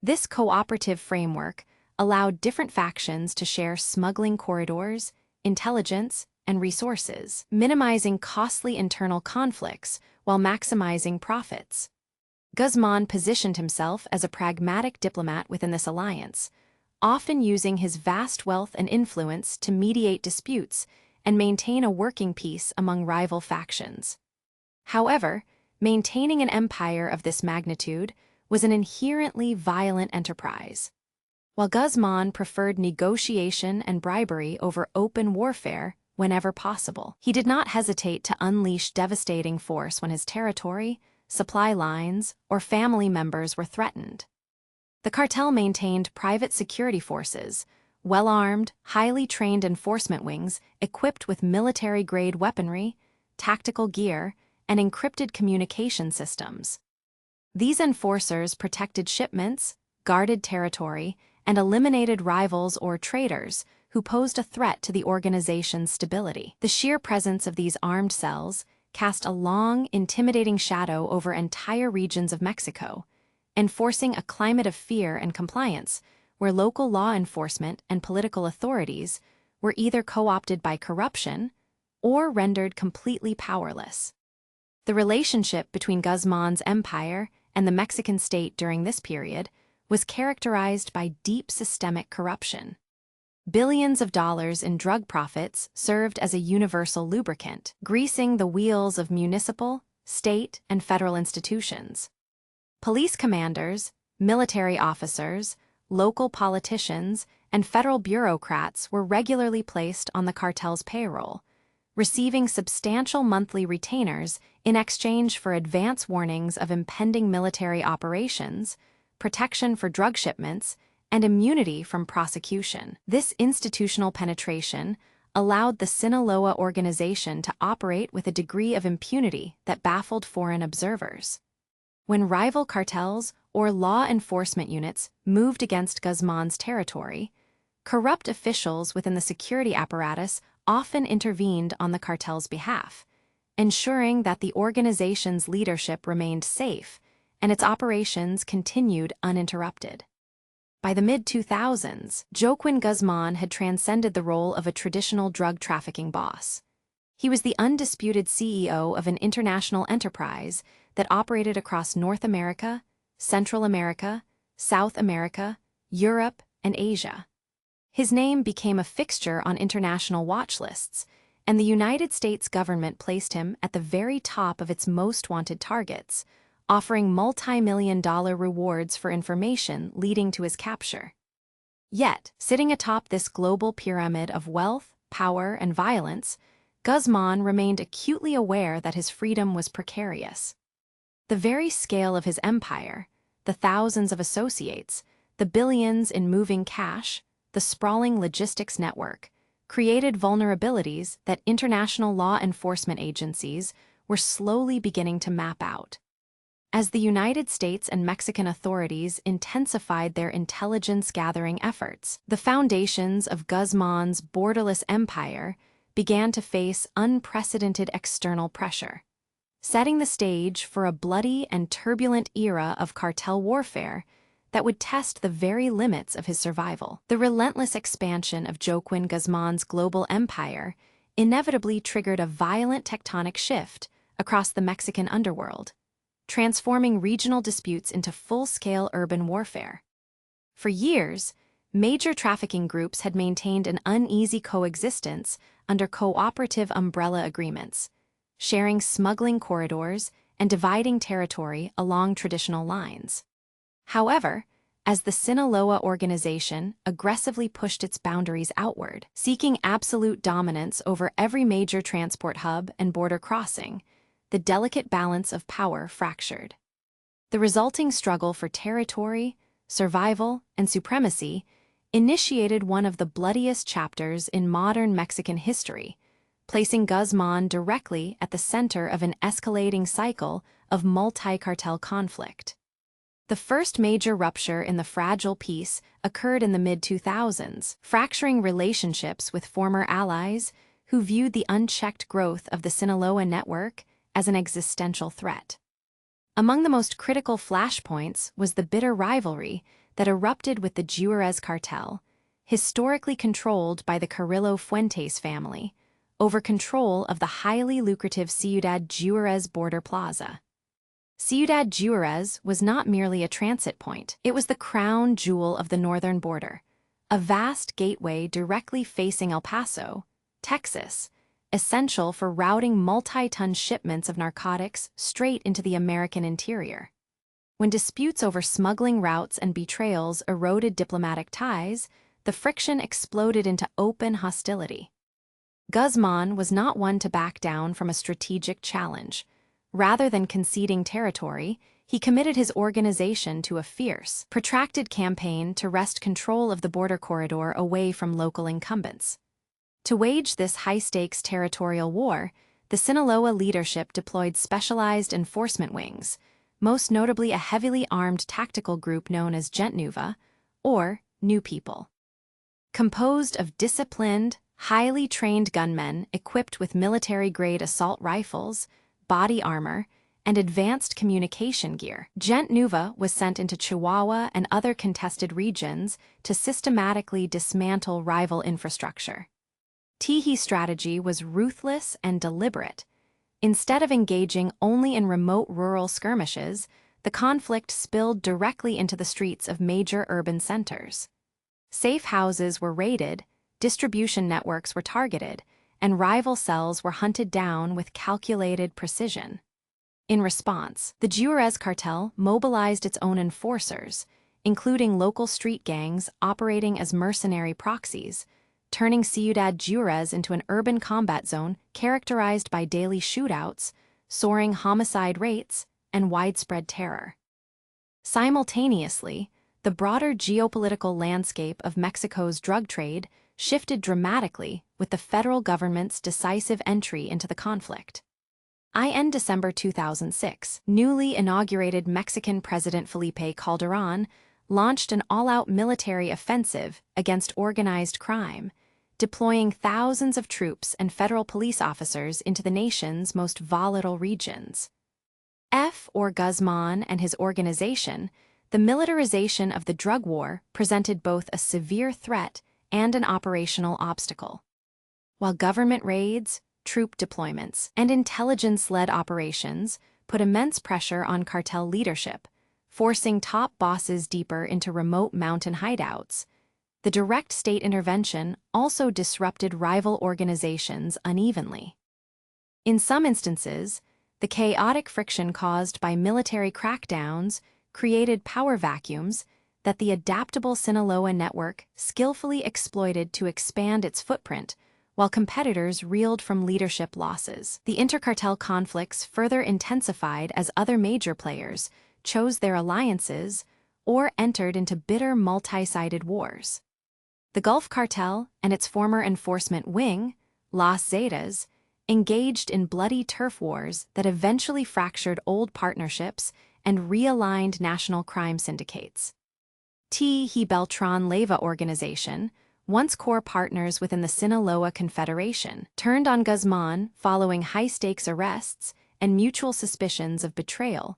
This cooperative framework allowed different factions to share smuggling corridors, intelligence, and resources, minimizing costly internal conflicts while maximizing profits. Guzmán positioned himself as a pragmatic diplomat within this alliance, often using his vast wealth and influence to mediate disputes and maintain a working peace among rival factions. However, Maintaining an empire of this magnitude was an inherently violent enterprise. While Guzman preferred negotiation and bribery over open warfare whenever possible, he did not hesitate to unleash devastating force when his territory, supply lines, or family members were threatened. The cartel maintained private security forces, well-armed, highly trained enforcement wings equipped with military-grade weaponry, tactical gear, and encrypted communication systems. These enforcers protected shipments, guarded territory, and eliminated rivals or traitors who posed a threat to the organization's stability. The sheer presence of these armed cells cast a long, intimidating shadow over entire regions of Mexico, enforcing a climate of fear and compliance where local law enforcement and political authorities were either co-opted by corruption or rendered completely powerless. The relationship between Guzman's empire and the Mexican state during this period was characterized by deep systemic corruption. Billions of dollars in drug profits served as a universal lubricant, greasing the wheels of municipal, state, and federal institutions. Police commanders, military officers, local politicians, and federal bureaucrats were regularly placed on the cartel's payroll, receiving substantial monthly retainers in exchange for advance warnings of impending military operations, protection for drug shipments, and immunity from prosecution. This institutional penetration allowed the Sinaloa organization to operate with a degree of impunity that baffled foreign observers. When rival cartels or law enforcement units moved against Guzman's territory, corrupt officials within the security apparatus often intervened on the cartel's behalf, ensuring that the organization's leadership remained safe and its operations continued uninterrupted. By the mid-2000s, Joaquín Guzmán had transcended the role of a traditional drug trafficking boss. He was the undisputed CEO of an international enterprise that operated across North America, Central America, South America, Europe, and Asia. His name became a fixture on international watch lists, and the United States government placed him at the very top of its most wanted targets, offering multi-million-dollar rewards for information leading to his capture. Yet, sitting atop this global pyramid of wealth, power, and violence, Guzmán remained acutely aware that his freedom was precarious. The very scale of his empire, the thousands of associates, the billions in moving cash, the sprawling logistics network, created vulnerabilities that international law enforcement agencies were slowly beginning to map out. As the United States and Mexican authorities intensified their intelligence-gathering efforts, the foundations of Guzmán's borderless empire began to face unprecedented external pressure, setting the stage for a bloody and turbulent era of cartel warfare that would test the very limits of his survival. The relentless expansion of Joaquín Guzmán's global empire inevitably triggered a violent tectonic shift across the Mexican underworld, transforming regional disputes into full-scale urban warfare. For years, major trafficking groups had maintained an uneasy coexistence under cooperative umbrella agreements, sharing smuggling corridors and dividing territory along traditional lines. However, as the Sinaloa organization aggressively pushed its boundaries outward, seeking absolute dominance over every major transport hub and border crossing, the delicate balance of power fractured. The resulting struggle for territory, survival, and supremacy initiated one of the bloodiest chapters in modern Mexican history, placing Guzmán directly at the center of an escalating cycle of multi-cartel conflict. The first major rupture in the fragile peace occurred in the mid-2000s, fracturing relationships with former allies who viewed the unchecked growth of the Sinaloa network as an existential threat. Among the most critical flashpoints was the bitter rivalry that erupted with the Juarez cartel, historically controlled by the Carrillo Fuentes family, over control of the highly lucrative Ciudad Juarez border plaza. Ciudad Juarez was not merely a transit point, it was the crown jewel of the northern border, a vast gateway directly facing El Paso, Texas, essential for routing multi-ton shipments of narcotics straight into the American interior. When disputes over smuggling routes and betrayals eroded diplomatic ties, the friction exploded into open hostility. Guzmán was not one to back down from a strategic challenge. Rather than conceding territory, he committed his organization to a fierce, protracted campaign to wrest control of the border corridor away from local incumbents. To wage this high-stakes territorial war, the Sinaloa leadership deployed specialized enforcement wings, most notably a heavily armed tactical group known as Gentnuva, or New People. Composed of disciplined, highly trained gunmen equipped with military-grade assault rifles, body armor, and advanced communication gear, Gentnuva was sent into Chihuahua and other contested regions to systematically dismantle rival infrastructure. Teehee's strategy was ruthless and deliberate. Instead of engaging only in remote rural skirmishes, the conflict spilled directly into the streets of major urban centers. Safe houses were raided, distribution networks were targeted, and rival cells were hunted down with calculated precision. In response, the Juarez cartel mobilized its own enforcers, including local street gangs operating as mercenary proxies, turning Ciudad Juarez into an urban combat zone characterized by daily shootouts, soaring homicide rates, and widespread terror. Simultaneously, the broader geopolitical landscape of Mexico's drug trade shifted dramatically with the federal government's decisive entry into the conflict. In December 2006, newly inaugurated Mexican President Felipe Calderón launched an all-out military offensive against organized crime, deploying thousands of troops and federal police officers into the nation's most volatile regions. For Guzmán and his organization, the militarization of the drug war presented both a severe threat and an operational obstacle. While government raids, troop deployments, and intelligence-led operations put immense pressure on cartel leadership, forcing top bosses deeper into remote mountain hideouts, the direct state intervention also disrupted rival organizations unevenly. In some instances, the chaotic friction caused by military crackdowns created power vacuums that the adaptable Sinaloa network skillfully exploited to expand its footprint, while competitors reeled from leadership losses. The intercartel conflicts further intensified as other major players chose their alliances or entered into bitter multi-sided wars. The Gulf Cartel and its former enforcement wing, Los Zetas, engaged in bloody turf wars that eventually fractured old partnerships and realigned national crime syndicates. Teehee Beltran Leyva organization, once core partners within the Sinaloa Confederation, turned on Guzmán following high-stakes arrests and mutual suspicions of betrayal,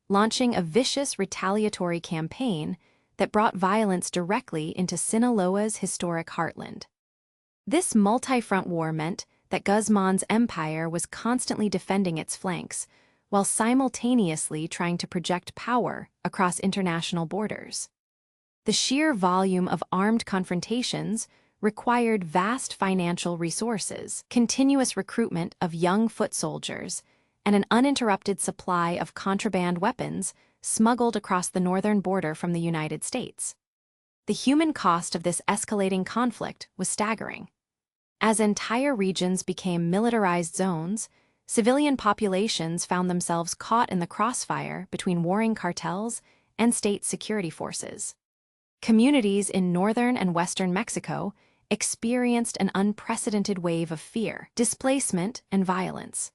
launching a vicious retaliatory campaign that brought violence directly into Sinaloa's historic heartland. This multi-front war meant that Guzmán's empire was constantly defending its flanks, while simultaneously trying to project power across international borders. The sheer volume of armed confrontations required vast financial resources, continuous recruitment of young foot soldiers, and an uninterrupted supply of contraband weapons smuggled across the northern border from the United States. The human cost of this escalating conflict was staggering. As entire regions became militarized zones, civilian populations found themselves caught in the crossfire between warring cartels and state security forces. Communities in northern and western Mexico experienced an unprecedented wave of fear, displacement, and violence.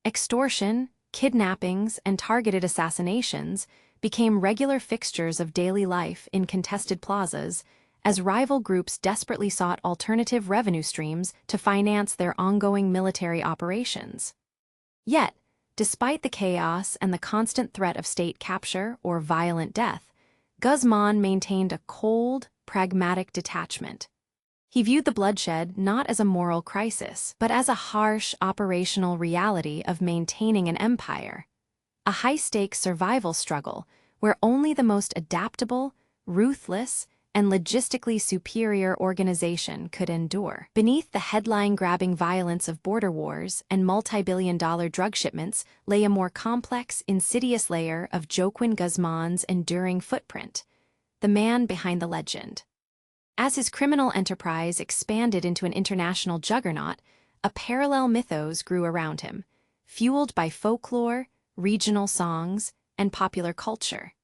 Extortion, kidnappings, and targeted assassinations became regular fixtures of daily life in contested plazas as rival groups desperately sought alternative revenue streams to finance their ongoing military operations. Yet, despite the chaos and the constant threat of state capture or violent death, Guzmán maintained a cold, pragmatic detachment. He viewed the bloodshed not as a moral crisis, but as a harsh operational reality of maintaining an empire, a high-stakes survival struggle where only the most adaptable, ruthless, and logistically superior organization could endure. Beneath the headline-grabbing violence of border wars and multi-billion-dollar drug shipments lay a more complex, insidious layer of Joaquín Guzmán's enduring footprint, the man behind the legend. As his criminal enterprise expanded into an international juggernaut, a parallel mythos grew around him, fueled by folklore, regional songs, and popular culture.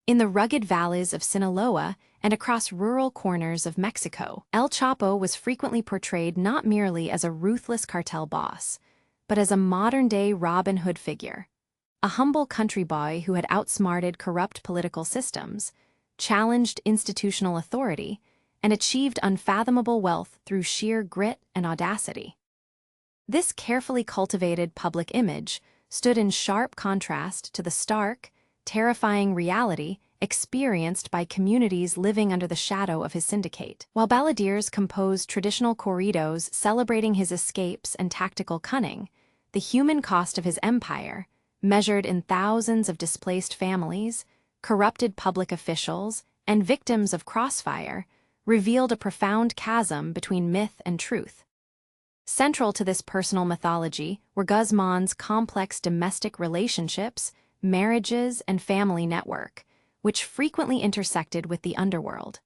In the rugged valleys of Sinaloa and across rural corners of Mexico, El Chapo was frequently portrayed not merely as a ruthless cartel boss, but as a modern-day Robin Hood figure, a humble country boy who had outsmarted corrupt political systems, challenged institutional authority, and achieved unfathomable wealth through sheer grit and audacity. This carefully cultivated public image stood in sharp contrast to the stark, terrifying reality experienced by communities living under the shadow of his syndicate. While balladeers composed traditional corridos celebrating his escapes and tactical cunning, the human cost of his empire, measured in thousands of displaced families, corrupted public officials, and victims of crossfire, revealed a profound chasm between myth and truth. Central to this personal mythology were Guzmán's complex domestic relationships, marriages, and family network, which frequently intersected with the underworld.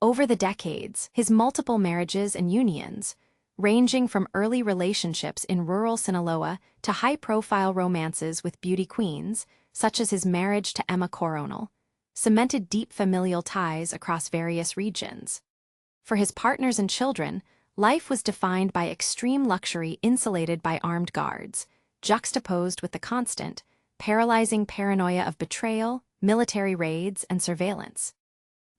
Over the decades, his multiple marriages and unions, ranging from early relationships in rural Sinaloa to high-profile romances with beauty queens, such as his marriage to Emma Coronel, cemented deep familial ties across various regions. For his partners and children, life was defined by extreme luxury insulated by armed guards, juxtaposed with the constant, paralyzing paranoia of betrayal, military raids, and surveillance.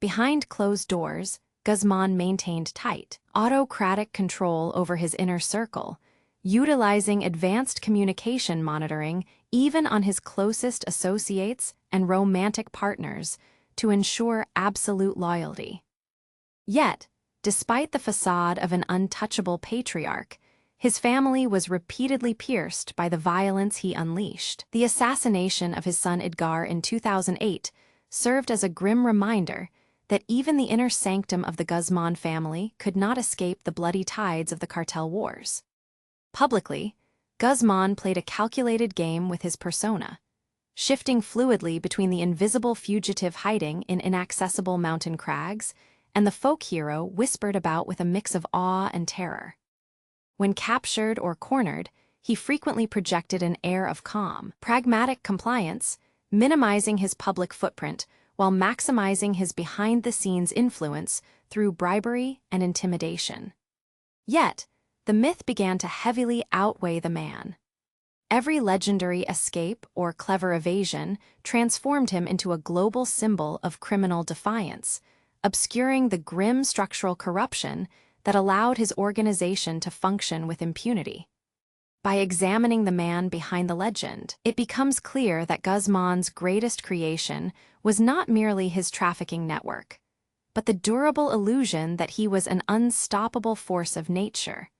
Behind closed doors, Guzmán maintained tight, autocratic control over his inner circle, utilizing advanced communication monitoring even on his closest associates and romantic partners to ensure absolute loyalty. Yet, despite the facade of an untouchable patriarch, his family was repeatedly pierced by the violence he unleashed. The assassination of his son Edgar in 2008 served as a grim reminder that even the inner sanctum of the Guzmán family could not escape the bloody tides of the cartel wars. Publicly, Guzmán played a calculated game with his persona, shifting fluidly between the invisible fugitive hiding in inaccessible mountain crags and the folk hero whispered about with a mix of awe and terror. When captured or cornered, he frequently projected an air of calm, pragmatic compliance, minimizing his public footprint while maximizing his behind-the-scenes influence through bribery and intimidation. Yet, the myth began to heavily outweigh the man. Every legendary escape or clever evasion transformed him into a global symbol of criminal defiance, obscuring the grim structural corruption that allowed his organization to function with impunity. By examining the man behind the legend, it becomes clear that Guzmán's greatest creation was not merely his trafficking network, but the durable illusion that he was an unstoppable force of nature,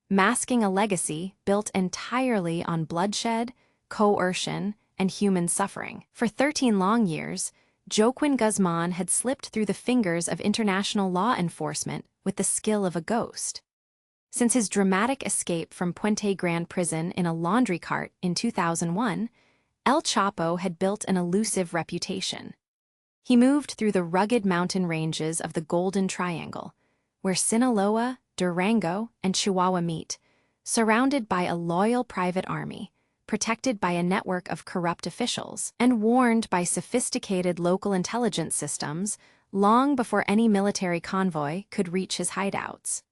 masking a legacy built entirely on bloodshed, coercion, and human suffering. For 13 long years, Joaquín Guzmán had slipped through the fingers of international law enforcement with the skill of a ghost. Since his dramatic escape from Puente Grande prison in a laundry cart in 2001, El Chapo had built an elusive reputation. He moved through the rugged mountain ranges of the Golden Triangle, where Sinaloa, Durango, and Chihuahua meet, surrounded by a loyal private army, protected by a network of corrupt officials, and warned by sophisticated local intelligence systems long before any military convoy could reach his hideouts.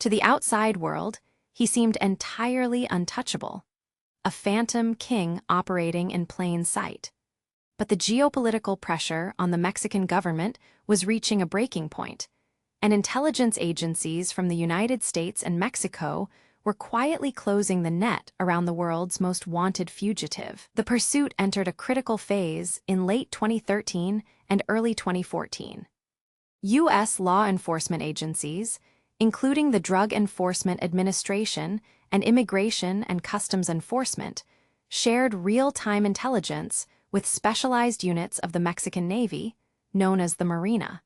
To the outside world, he seemed entirely untouchable, a phantom king operating in plain sight. But the geopolitical pressure on the Mexican government was reaching a breaking point, and intelligence agencies from the United States and Mexico were quietly closing the net around the world's most wanted fugitive. The pursuit entered a critical phase in late 2013 and early 2014. U.S. law enforcement agencies, including the Drug Enforcement Administration and Immigration and Customs Enforcement, shared real-time intelligence with specialized units of the Mexican Navy, known as the Marina.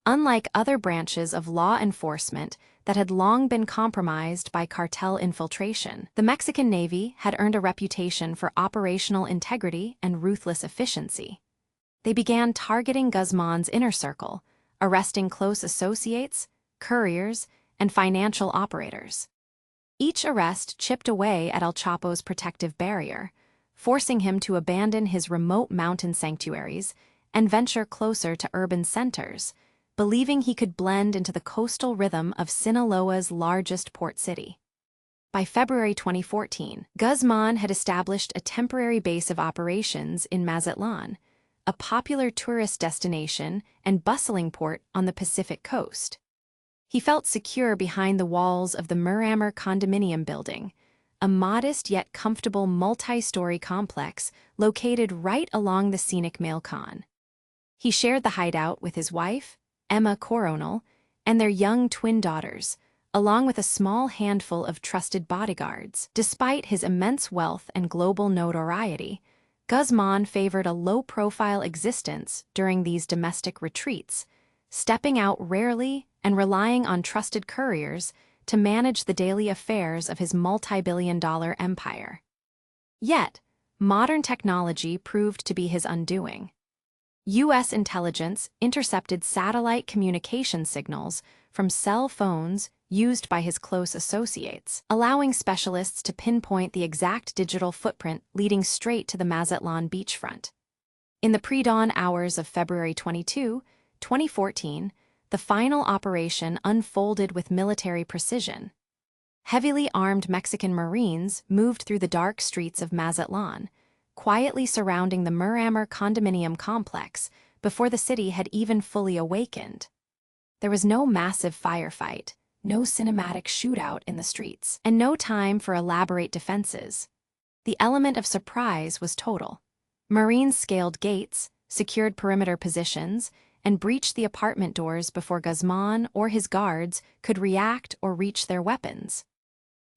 Unlike other branches of law enforcement that had long been compromised by cartel infiltration, the Mexican Navy had earned a reputation for operational integrity and ruthless efficiency. They began targeting Guzman's inner circle, arresting close associates, couriers, and financial operators. Each arrest chipped away at El Chapo's protective barrier, forcing him to abandon his remote mountain sanctuaries and venture closer to urban centers, believing he could blend into the coastal rhythm of Sinaloa's largest port city. By February 2014, Guzman had established a temporary base of operations in Mazatlan, a popular tourist destination and bustling port on the Pacific coast. He felt secure behind the walls of the Miramar condominium building, a modest yet comfortable multi-story complex located right along the scenic Malecon. He shared the hideout with his wife, Emma Coronel, and their young twin daughters, along with a small handful of trusted bodyguards. Despite his immense wealth and global notoriety, Guzman favored a low-profile existence during these domestic retreats, stepping out rarely and relying on trusted couriers to manage the daily affairs of his multi-billion-dollar empire. Yet, modern technology proved to be his undoing. U.S. intelligence intercepted satellite communication signals from cell phones used by his close associates, allowing specialists to pinpoint the exact digital footprint leading straight to the Mazatlan beachfront. In the pre-dawn hours of February 22, 2014, the final operation unfolded with military precision. Heavily armed Mexican Marines moved through the dark streets of Mazatlan, quietly surrounding the Miramar condominium complex before the city had even fully awakened. There was no massive firefight, no cinematic shootout in the streets, and no time for elaborate defenses. The element of surprise was total. Marines scaled gates, secured perimeter positions, and breached the apartment doors before Guzman or his guards could react or reach their weapons.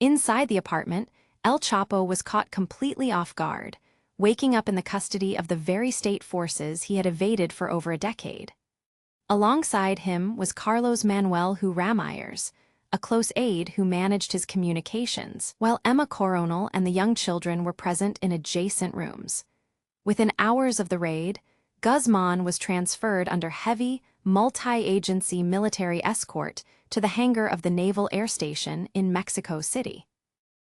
Inside the apartment, El Chapo was caught completely off guard, waking up in the custody of the very state forces he had evaded for over a decade. Alongside him was Carlos Manuel Ramirez, a close aide who managed his communications, while Emma Coronel and the young children were present in adjacent rooms. Within hours of the raid, Guzman was transferred under heavy, multi-agency military escort to the hangar of the Naval Air Station in Mexico City.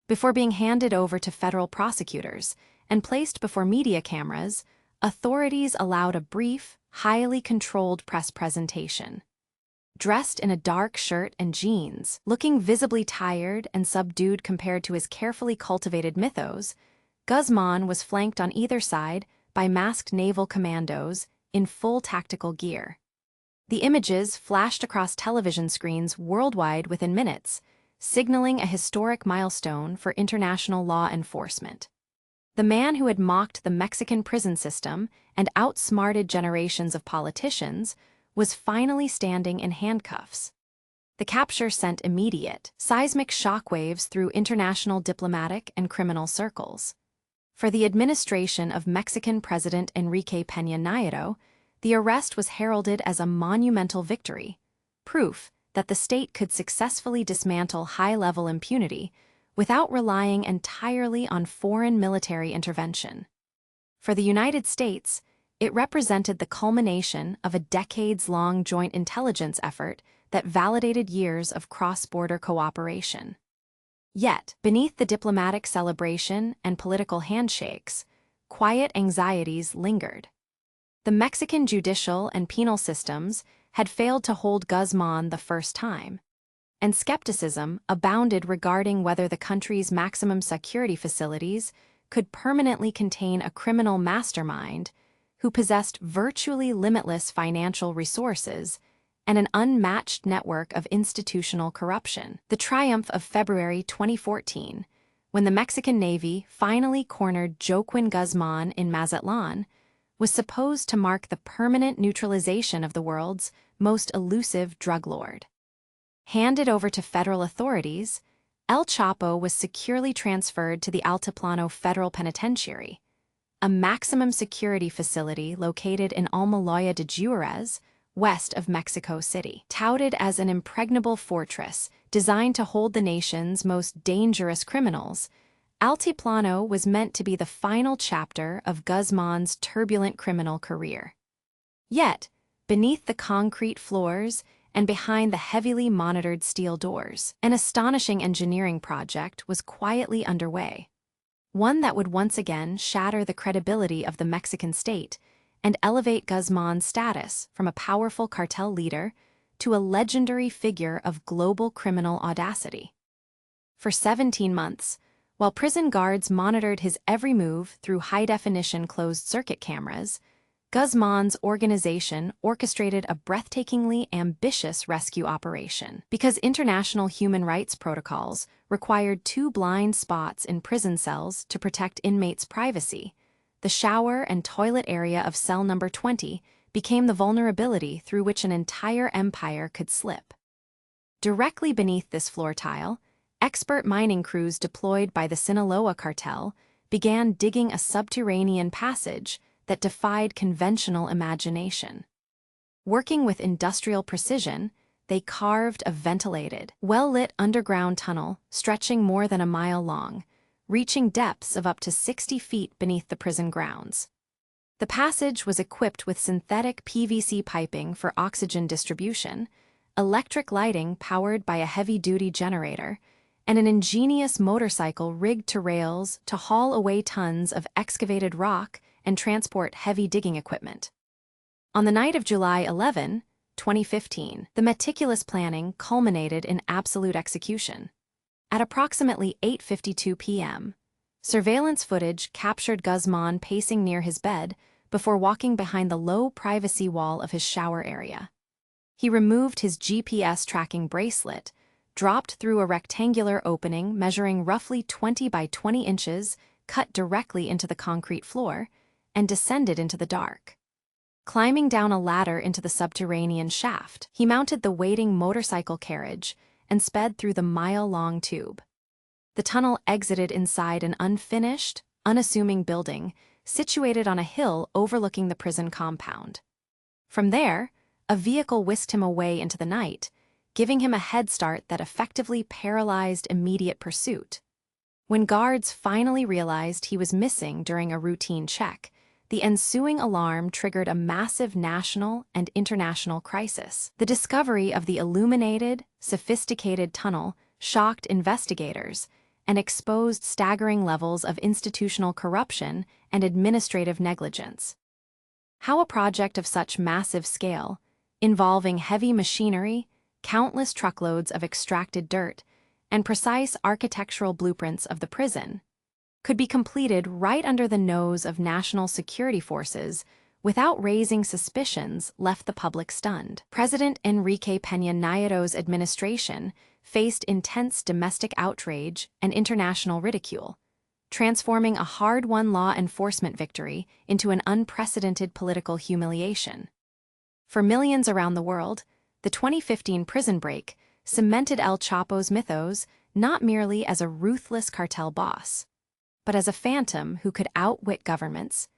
Before being handed over to federal prosecutors and placed before media cameras, authorities allowed a brief, highly controlled press presentation. Dressed in a dark shirt and jeans, looking visibly tired and subdued compared to his carefully cultivated mythos, Guzman was flanked on either side by masked naval commandos in full tactical gear. The images flashed across television screens worldwide within minutes, signaling a historic milestone for international law enforcement. The man who had mocked the Mexican prison system and outsmarted generations of politicians was finally standing in handcuffs. The capture sent immediate, seismic shockwaves through international diplomatic and criminal circles. For the administration of Mexican President Enrique Peña Nieto, the arrest was heralded as a monumental victory, proof that the state could successfully dismantle high-level impunity without relying entirely on foreign military intervention. For the United States, it represented the culmination of a decades-long joint intelligence effort that validated years of cross-border cooperation. Yet, beneath the diplomatic celebration and political handshakes, quiet anxieties lingered. The Mexican judicial and penal systems had failed to hold Guzman the first time, and skepticism abounded regarding whether the country's maximum security facilities could permanently contain a criminal mastermind who possessed virtually limitless financial resources and an unmatched network of institutional corruption. The triumph of February 2014, when the Mexican Navy finally cornered Joaquín Guzmán in Mazatlan, was supposed to mark the permanent neutralization of the world's most elusive drug lord. Handed over to federal authorities, El Chapo was securely transferred to the Altiplano Federal Penitentiary, a maximum security facility located in Almoloya de Juarez, west of Mexico City. Touted as an impregnable fortress designed to hold the nation's most dangerous criminals, Altiplano was meant to be the final chapter of Guzmán's turbulent criminal career. Yet, beneath the concrete floors and behind the heavily monitored steel doors, an astonishing engineering project was quietly underway. One that would once again shatter the credibility of the Mexican state and elevate Guzmán's status from a powerful cartel leader to a legendary figure of global criminal audacity. For 17 months, while prison guards monitored his every move through high-definition closed-circuit cameras, Guzmán's organization orchestrated a breathtakingly ambitious rescue operation. Because international human rights protocols required 2 blind spots in prison cells to protect inmates' privacy, the shower and toilet area of cell number 20 became the vulnerability through which an entire empire could slip. Directly beneath this floor tile, expert mining crews deployed by the Sinaloa cartel began digging a subterranean passage that defied conventional imagination. Working with industrial precision, they carved a ventilated, well-lit underground tunnel stretching more than a mile long, reaching depths of up to 60 feet beneath the prison grounds. The passage was equipped with synthetic PVC piping for oxygen distribution, electric lighting powered by a heavy-duty generator, and an ingenious motorcycle rigged to rails to haul away tons of excavated rock and transport heavy digging equipment. On the night of July 11, 2015, the meticulous planning culminated in absolute execution. At approximately 8:52 p.m., surveillance footage captured Guzmán pacing near his bed before walking behind the low privacy wall of his shower area. He removed his GPS tracking bracelet, dropped through a rectangular opening measuring roughly 20 by 20 inches, cut directly into the concrete floor, and descended into the dark. Climbing down a ladder into the subterranean shaft, he mounted the waiting motorcycle carriage and sped through the mile-long tube. The tunnel exited inside an unfinished, unassuming building situated on a hill overlooking the prison compound. From there, a vehicle whisked him away into the night, giving him a head start that effectively paralyzed immediate pursuit. When guards finally realized he was missing during a routine check, the ensuing alarm triggered a massive national and international crisis. The discovery of the illuminated, sophisticated tunnel shocked investigators and exposed staggering levels of institutional corruption and administrative negligence. How a project of such massive scale, involving heavy machinery, countless truckloads of extracted dirt, and precise architectural blueprints of the prison, could be completed right under the nose of national security forces without raising suspicions left the public stunned. President Enrique Peña Nieto's administration faced intense domestic outrage and international ridicule, transforming a hard-won law enforcement victory into an unprecedented political humiliation. For millions around the world, the 2015 prison break cemented El Chapo's mythos not merely as a ruthless cartel boss, but as a phantom who could outwit governments,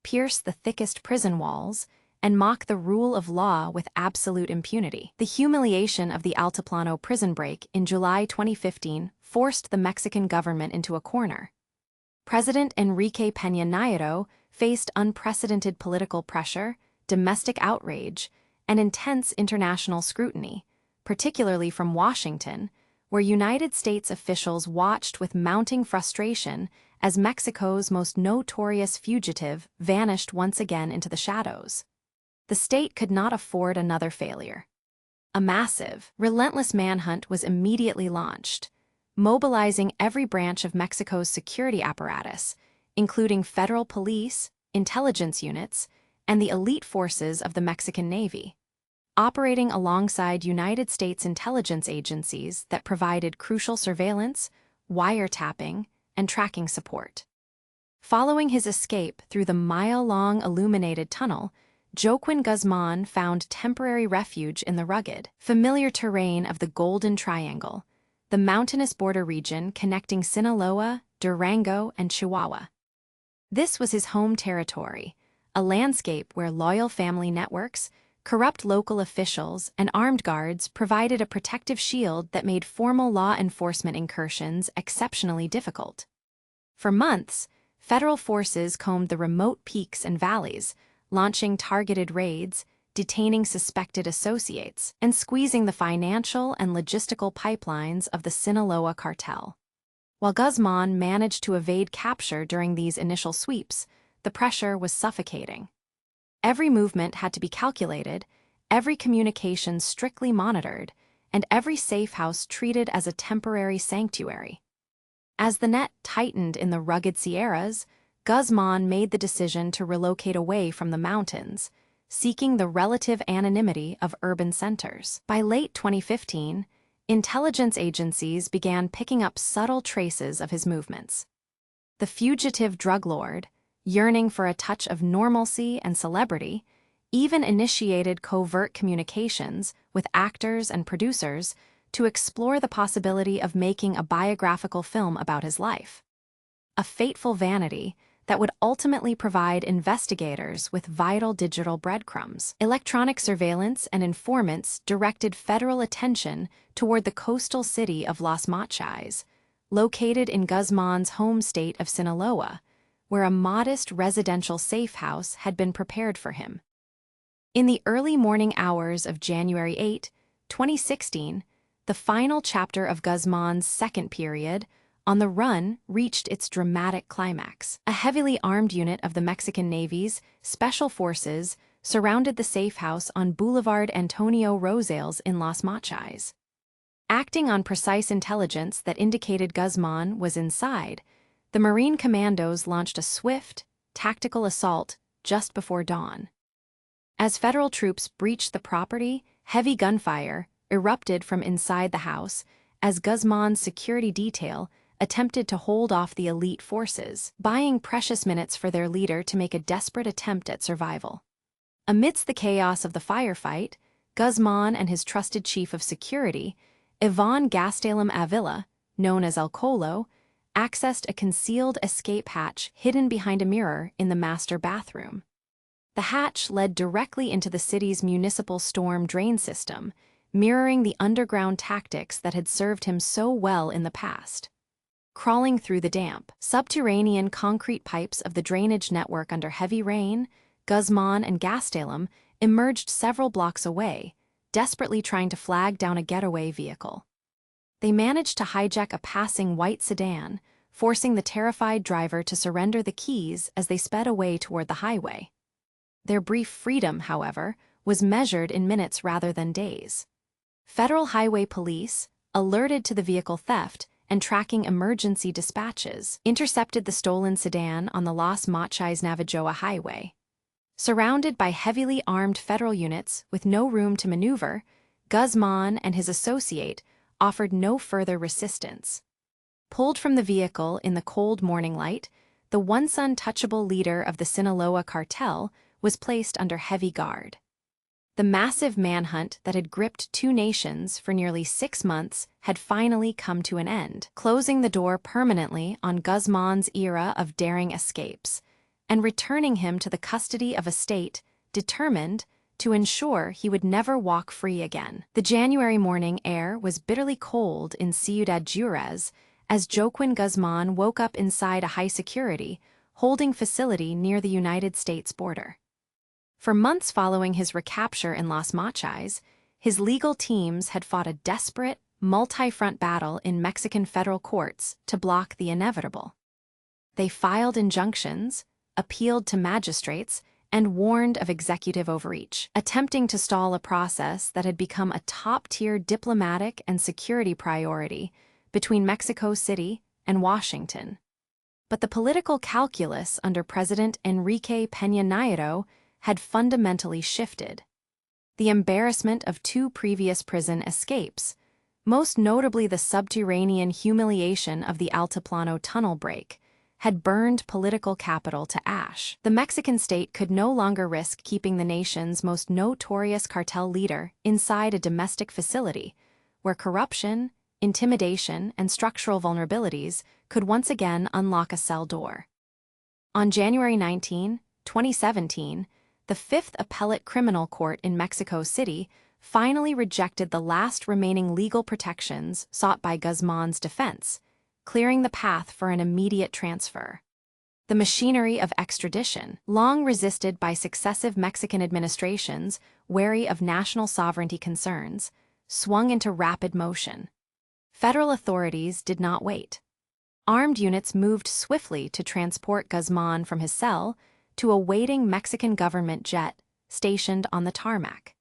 pierce the thickest prison walls, and mock the rule of law with absolute impunity. The humiliation of the Altiplano prison break in July 2015 forced the Mexican government into a corner. President Enrique Peña Nieto faced unprecedented political pressure, domestic outrage, and intense international scrutiny, particularly from Washington, where United States officials watched with mounting frustration as Mexico's most notorious fugitive vanished once again into the shadows. The state could not afford another failure. A massive, relentless manhunt was immediately launched, mobilizing every branch of Mexico's security apparatus, including federal police, intelligence units, and the elite forces of the Mexican Navy. Operating alongside United States intelligence agencies that provided crucial surveillance, wiretapping, and tracking support. Following his escape through the mile-long illuminated tunnel, Joaquín Guzmán found temporary refuge in the rugged, familiar terrain of the Golden Triangle, the mountainous border region connecting Sinaloa, Durango, and Chihuahua. This was his home territory, a landscape where loyal family networks, Corrupt local officials and armed guards provided a protective shield that made formal law enforcement incursions exceptionally difficult. For months, federal forces combed the remote peaks and valleys, launching targeted raids, detaining suspected associates, and squeezing the financial and logistical pipelines of the Sinaloa cartel. While Guzmán managed to evade capture during these initial sweeps, the pressure was suffocating. Every movement had to be calculated, every communication strictly monitored, and every safe house treated as a temporary sanctuary. As the net tightened in the rugged Sierras, Guzmán made the decision to relocate away from the mountains, seeking the relative anonymity of urban centers. By late 2015, intelligence agencies began picking up subtle traces of his movements. The fugitive drug lord, yearning for a touch of normalcy and celebrity, even initiated covert communications with actors and producers to explore the possibility of making a biographical film about his life. A fateful vanity that would ultimately provide investigators with vital digital breadcrumbs. Electronic surveillance and informants directed federal attention toward the coastal city of Las Mochis, located in Guzmán's home state of Sinaloa, where a modest residential safe house had been prepared for him. In the early morning hours of January 8, 2016, the final chapter of Guzmán's second period, On the Run, reached its dramatic climax. A heavily armed unit of the Mexican Navy's Special Forces surrounded the safe house on Boulevard Antonio Rosales in Las Mochis. Acting on precise intelligence that indicated Guzmán was inside, the Marine Commandos launched a swift, tactical assault just before dawn. As federal troops breached the property, heavy gunfire erupted from inside the house as Guzmán's security detail attempted to hold off the elite forces, buying precious minutes for their leader to make a desperate attempt at survival. Amidst the chaos of the firefight, Guzmán and his trusted chief of security, Iván Gastelum Avila, known as El Colo, accessed a concealed escape hatch hidden behind a mirror in the master bathroom. The hatch led directly into the city's municipal storm drain system, mirroring the underground tactics that had served him so well in the past. Crawling through the damp, subterranean concrete pipes of the drainage network under heavy rain, Guzmán and Gastelum emerged several blocks away, desperately trying to flag down a getaway vehicle. They managed to hijack a passing white sedan, forcing the terrified driver to surrender the keys as they sped away toward the highway. Their brief freedom, however, was measured in minutes rather than days. Federal Highway Police, alerted to the vehicle theft and tracking emergency dispatches, intercepted the stolen sedan on the Las Mochis-Navajoa Highway. Surrounded by heavily armed federal units with no room to maneuver, Guzmán and his associate offered no further resistance. Pulled from the vehicle in the cold morning light, the once untouchable leader of the Sinaloa cartel was placed under heavy guard. The massive manhunt that had gripped two nations for nearly 6 months had finally come to an end, closing the door permanently on Guzmán's era of daring escapes, and returning him to the custody of a state determined to ensure he would never walk free again. The January morning air was bitterly cold in Ciudad Juárez as Joaquín Guzmán woke up inside a high-security, holding facility near the United States border. For months following his recapture in Las Mochis, his legal teams had fought a desperate, multi-front battle in Mexican federal courts to block the inevitable. They filed injunctions, appealed to magistrates, and warned of executive overreach, attempting to stall a process that had become a top-tier diplomatic and security priority between Mexico City and Washington. But the political calculus under President Enrique Peña Nieto had fundamentally shifted. The embarrassment of 2 previous prison escapes, most notably the subterranean humiliation of the Altiplano tunnel break, had burned political capital to ash. The Mexican state could no longer risk keeping the nation's most notorious cartel leader inside a domestic facility, where corruption, intimidation, and structural vulnerabilities could once again unlock a cell door. On January 19, 2017, the Fifth Appellate Criminal Court in Mexico City finally rejected the last remaining legal protections sought by Guzmán's defense, clearing the path for an immediate transfer. The machinery of extradition, long resisted by successive Mexican administrations wary of national sovereignty concerns, swung into rapid motion. Federal authorities did not wait. Armed units moved swiftly to transport Guzmán from his cell to a waiting Mexican government jet stationed on the tarmac.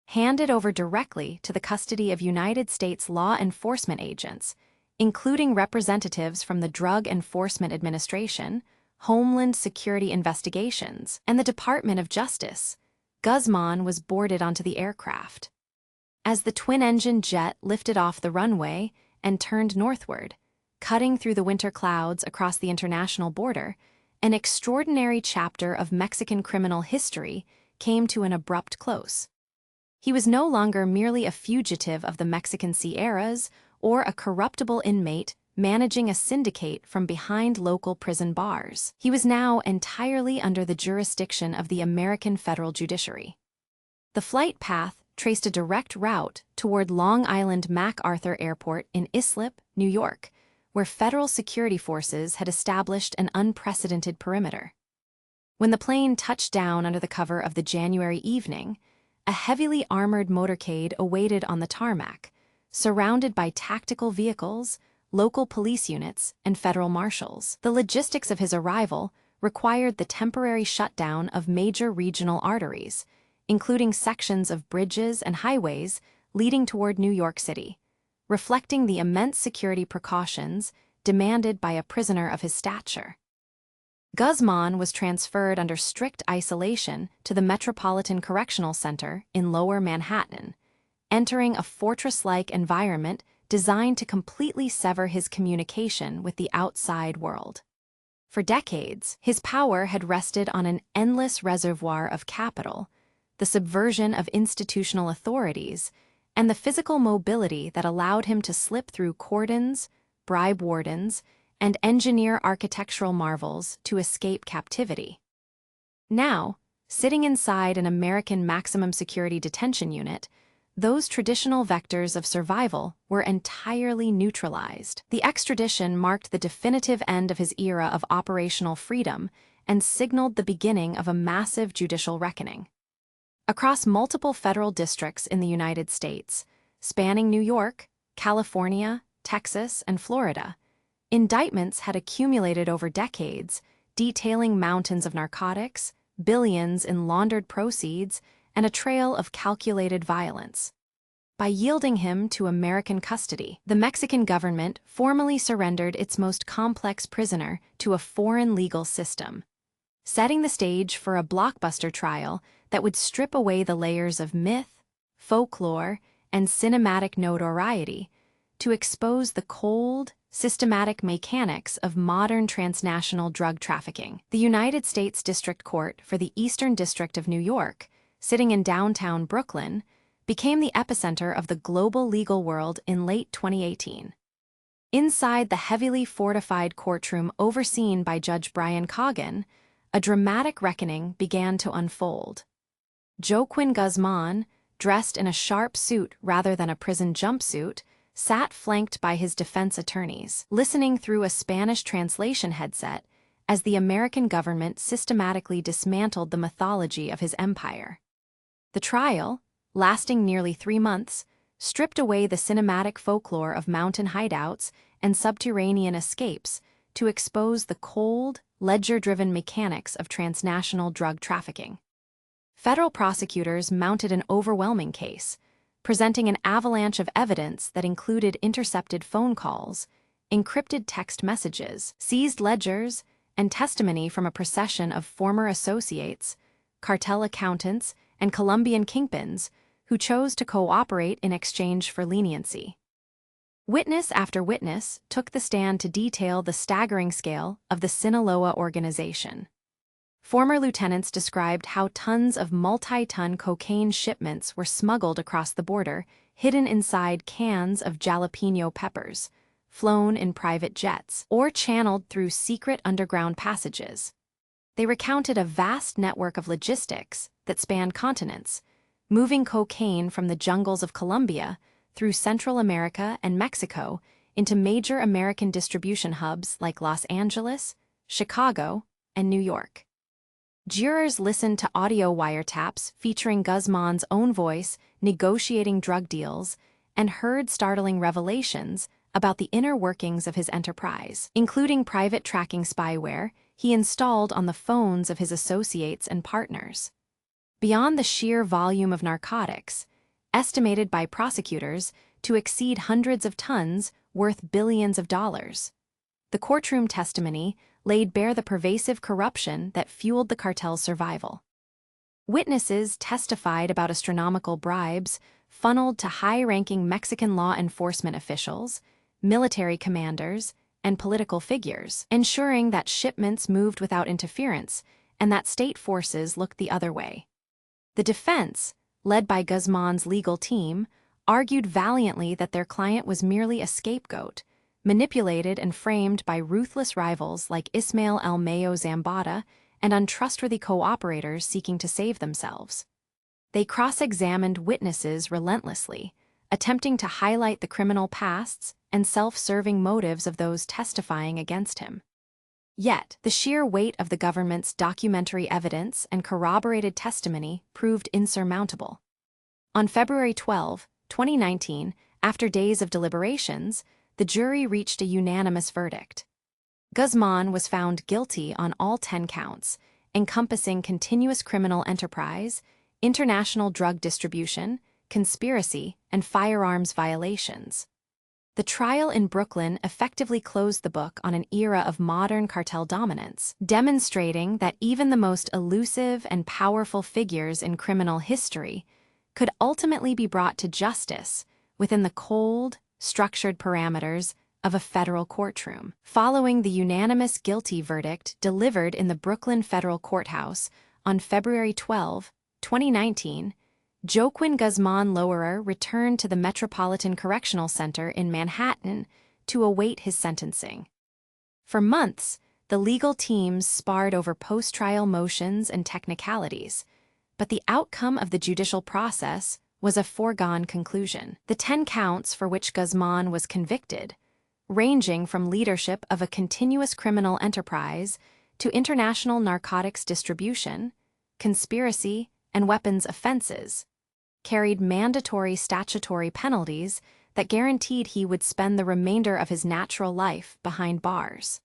Handed over directly to the custody of United States law enforcement agents, including representatives from the Drug Enforcement Administration, Homeland Security Investigations, and the Department of Justice, Guzmán was boarded onto the aircraft. As the twin-engine jet lifted off the runway and turned northward, cutting through the winter clouds across the international border, an extraordinary chapter of Mexican criminal history came to an abrupt close. He was no longer merely a fugitive of the Mexican Sierras or a corruptible inmate managing a syndicate from behind local prison bars. He was now entirely under the jurisdiction of the American federal judiciary. The flight path traced a direct route toward Long Island MacArthur Airport in Islip, New York, where federal security forces had established an unprecedented perimeter. When the plane touched down under the cover of the January evening, a heavily armored motorcade awaited on the tarmac, surrounded by tactical vehicles, local police units, and federal marshals. The logistics of his arrival required the temporary shutdown of major regional arteries, including sections of bridges and highways leading toward New York City, reflecting the immense security precautions demanded by a prisoner of his stature. Guzmán was transferred under strict isolation to the Metropolitan Correctional Center in Lower Manhattan, entering a fortress-like environment designed to completely sever his communication with the outside world. For decades, his power had rested on an endless reservoir of capital, the subversion of institutional authorities, and the physical mobility that allowed him to slip through cordons, bribe wardens, and engineer architectural marvels to escape captivity. Now, sitting inside an American maximum security detention unit, those traditional vectors of survival were entirely neutralized. The extradition marked the definitive end of his era of operational freedom and signaled the beginning of a massive judicial reckoning. Across multiple federal districts in the United States, spanning New York, California, Texas, and Florida, indictments had accumulated over decades, detailing mountains of narcotics, billions in laundered proceeds, and a trail of calculated violence. By yielding him to American custody, the Mexican government formally surrendered its most complex prisoner to a foreign legal system, setting the stage for a blockbuster trial that would strip away the layers of myth, folklore, and cinematic notoriety to expose the cold, systematic mechanics of modern transnational drug trafficking. The United States District Court for the Eastern District of New York, sitting in downtown Brooklyn, became the epicenter of the global legal world in late 2018. Inside the heavily fortified courtroom overseen by Judge Brian Cogan, a dramatic reckoning began to unfold. Joaquín Guzmán, dressed in a sharp suit rather than a prison jumpsuit, sat flanked by his defense attorneys, listening through a Spanish translation headset as the American government systematically dismantled the mythology of his empire. The trial, lasting nearly 3 months, stripped away the cinematic folklore of mountain hideouts and subterranean escapes to expose the cold, ledger-driven mechanics of transnational drug trafficking. Federal prosecutors mounted an overwhelming case, presenting an avalanche of evidence that included intercepted phone calls, encrypted text messages, seized ledgers, and testimony from a procession of former associates, cartel accountants, and Colombian kingpins who chose to cooperate in exchange for leniency. Witness after witness took the stand to detail the staggering scale of the Sinaloa organization. Former lieutenants described how tons of multi-ton cocaine shipments were smuggled across the border, hidden inside cans of jalapeno peppers, flown in private jets, or channeled through secret underground passages. They recounted a vast network of logistics that spanned continents, moving cocaine from the jungles of Colombia through Central America and Mexico into major American distribution hubs like Los Angeles, Chicago, and New York. Jurors listened to audio wiretaps featuring Guzman's own voice negotiating drug deals and heard startling revelations about the inner workings of his enterprise, including private tracking spyware he installed on the phones of his associates and partners. Beyond the sheer volume of narcotics, estimated by prosecutors to exceed hundreds of tons worth billions of dollars, the courtroom testimony laid bare the pervasive corruption that fueled the cartel's survival. Witnesses testified about astronomical bribes funneled to high-ranking Mexican law enforcement officials, military commanders, and political figures, ensuring that shipments moved without interference and that state forces looked the other way. The defense, led by Guzman's legal team, argued valiantly that their client was merely a scapegoat, manipulated and framed by ruthless rivals like Ismael El Mayo Zambada and untrustworthy cooperators seeking to save themselves. They cross-examined witnesses relentlessly, attempting to highlight the criminal pasts and self-serving motives of those testifying against him. Yet, the sheer weight of the government's documentary evidence and corroborated testimony proved insurmountable. On February 12, 2019, after days of deliberations, the jury reached a unanimous verdict. Guzman was found guilty on all 10 counts, encompassing continuous criminal enterprise, international drug distribution, conspiracy, and firearms violations. The trial in Brooklyn effectively closed the book on an era of modern cartel dominance, demonstrating that even the most elusive and powerful figures in criminal history could ultimately be brought to justice within the cold, structured parameters of a federal courtroom. Following the unanimous guilty verdict delivered in the Brooklyn Federal Courthouse on February 12, 2019, Joaquín Guzmán Loera returned to the Metropolitan Correctional Center in Manhattan to await his sentencing. For months, the legal teams sparred over post-trial motions and technicalities, but the outcome of the judicial process was a foregone conclusion. The 10 counts for which Guzmán was convicted, ranging from leadership of a continuous criminal enterprise to international narcotics distribution, conspiracy, and weapons offenses, carried mandatory statutory penalties that guaranteed he would spend the remainder of his natural life behind bars.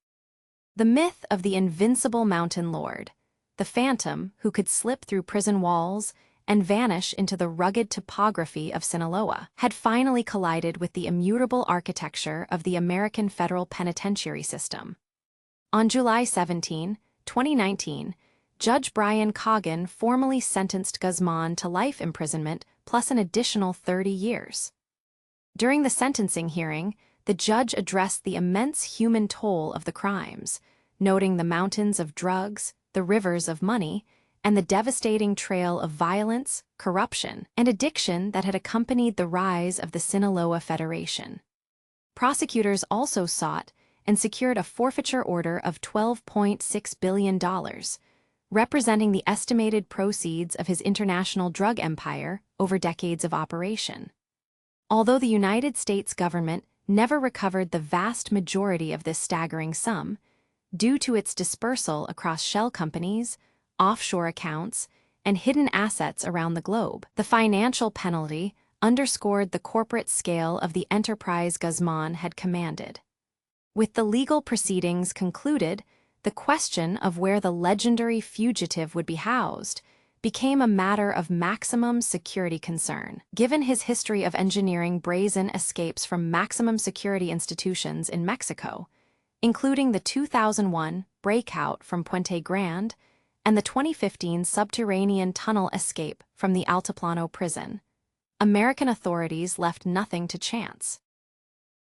The myth of the invincible mountain lord, the phantom who could slip through prison walls and vanish into the rugged topography of Sinaloa, had finally collided with the immutable architecture of the American federal penitentiary system. On July 17, 2019, Judge Brian Cogan formally sentenced Guzmán to life imprisonment plus an additional 30 years. During the sentencing hearing, the judge addressed the immense human toll of the crimes, noting the mountains of drugs, the rivers of money, and the devastating trail of violence, corruption, and addiction that had accompanied the rise of the Sinaloa Federation. Prosecutors also sought and secured a forfeiture order of $12.6 billion, representing the estimated proceeds of his international drug empire over decades of operation. Although the United States government never recovered the vast majority of this staggering sum, due to its dispersal across shell companies, offshore accounts, and hidden assets around the globe, the financial penalty underscored the corporate scale of the enterprise Guzmán had commanded. With the legal proceedings concluded, the question of where the legendary fugitive would be housed became a matter of maximum security concern. Given his history of engineering brazen escapes from maximum security institutions in Mexico, including the 2001 breakout from Puente Grande and the 2015 subterranean tunnel escape from the Altiplano prison, American authorities left nothing to chance.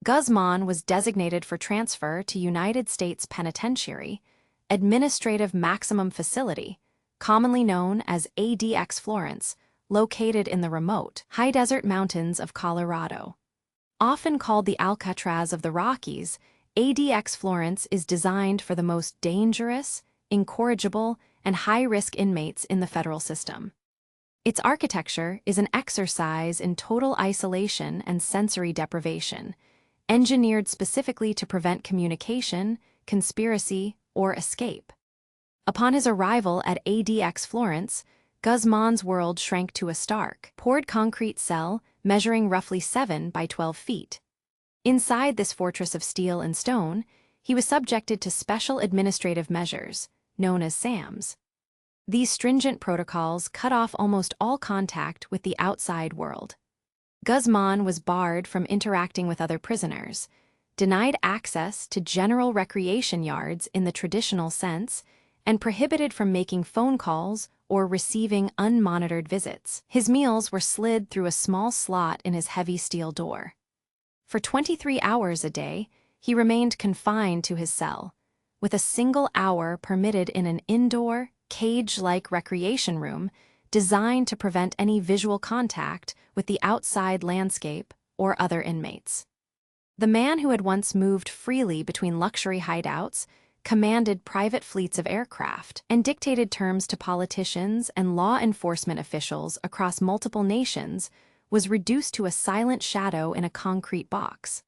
Guzmán was designated for transfer to United States Penitentiary, Administrative Maximum Facility, commonly known as ADX Florence, located in the remote, high-desert mountains of Colorado. Often called the Alcatraz of the Rockies, ADX Florence is designed for the most dangerous, incorrigible, and high-risk inmates in the federal system. Its architecture is an exercise in total isolation and sensory deprivation, engineered specifically to prevent communication, conspiracy, or escape. Upon his arrival at ADX Florence, Guzmán's world shrank to a stark, poured concrete cell measuring roughly 7 by 12 feet. Inside this fortress of steel and stone, he was subjected to special administrative measures, known as SAMs. These stringent protocols cut off almost all contact with the outside world. Guzmán was barred from interacting with other prisoners, denied access to general recreation yards in the traditional sense, and prohibited from making phone calls or receiving unmonitored visits. His meals were slid through a small slot in his heavy steel door. For 23 hours a day, he remained confined to his cell, with a single hour permitted in an indoor, cage-like recreation room designed to prevent any visual contact with the outside landscape or other inmates. The man who had once moved freely between luxury hideouts, commanded private fleets of aircraft, and dictated terms to politicians and law enforcement officials across multiple nations, was reduced to a silent shadow in a concrete box.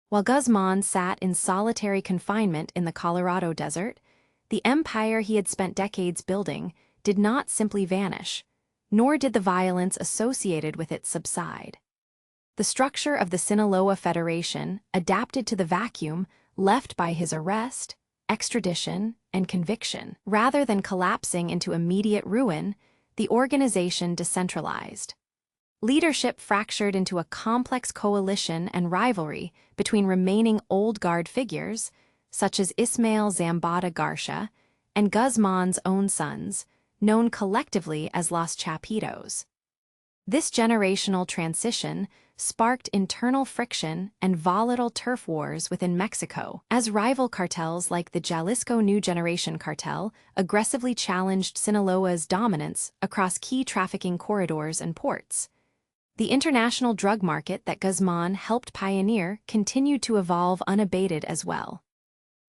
While Guzmán sat in solitary confinement in the Colorado desert, the empire he had spent decades building did not simply vanish, nor did the violence associated with it subside. The structure of the Sinaloa Federation adapted to the vacuum left by his arrest, extradition, and conviction. Rather than collapsing into immediate ruin, the organization decentralized. Leadership fractured into a complex coalition and rivalry between remaining old guard figures, such as Ismael Zambada Garcia, and Guzmán's own sons, known collectively as Los Chapitos. This generational transition sparked internal friction and volatile turf wars within Mexico, as rival cartels like the Jalisco New Generation cartel aggressively challenged Sinaloa's dominance across key trafficking corridors and ports. The international drug market that Guzmán helped pioneer continued to evolve unabated as well.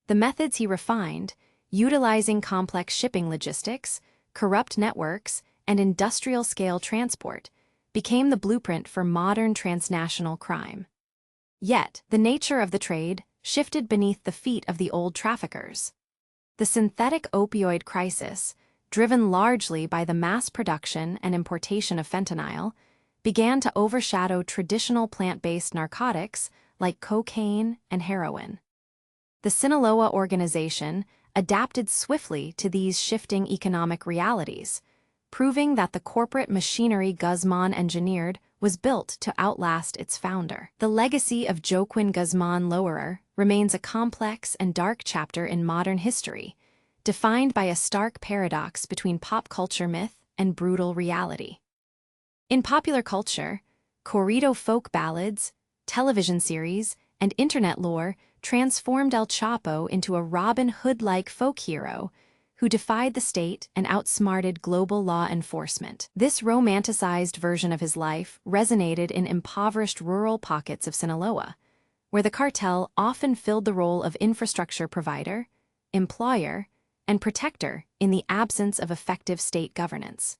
The methods he refined, utilizing complex shipping logistics, corrupt networks, and industrial-scale transport, became the blueprint for modern transnational crime. Yet, the nature of the trade shifted beneath the feet of the old traffickers. The synthetic opioid crisis, driven largely by the mass production and importation of fentanyl, began to overshadow traditional plant-based narcotics like cocaine and heroin. The Sinaloa organization adapted swiftly to these shifting economic realities, proving that the corporate machinery Guzmán engineered was built to outlast its founder. The legacy of Joaquín Guzmán Loera remains a complex and dark chapter in modern history, defined by a stark paradox between pop culture myth and brutal reality. In popular culture, corrido folk ballads, television series, and internet lore transformed El Chapo into a Robin Hood-like folk hero who defied the state and outsmarted global law enforcement. This romanticized version of his life resonated in impoverished rural pockets of Sinaloa, where the cartel often filled the role of infrastructure provider, employer, and protector in the absence of effective state governance.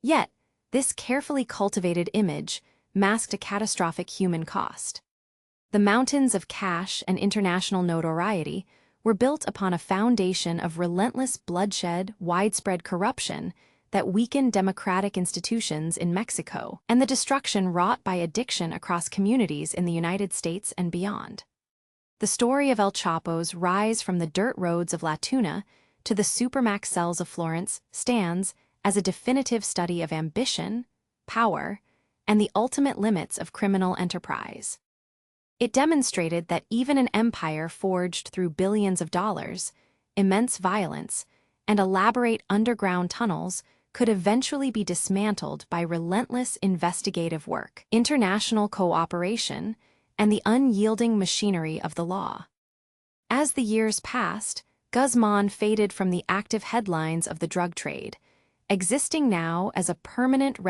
Yet, this carefully cultivated image masked a catastrophic human cost. The mountains of cash and international notoriety were built upon a foundation of relentless bloodshed, widespread corruption that weakened democratic institutions in Mexico, and the destruction wrought by addiction across communities in the United States and beyond. The story of El Chapo's rise from the dirt roads of La Tuna to the supermax cells of Florence stands as a definitive study of ambition, power, and the ultimate limits of criminal enterprise. It demonstrated that even an empire forged through billions of dollars, immense violence, and elaborate underground tunnels could eventually be dismantled by relentless investigative work, international cooperation, and the unyielding machinery of the law. As the years passed, Guzmán faded from the active headlines of the drug trade, existing now as a permanent resident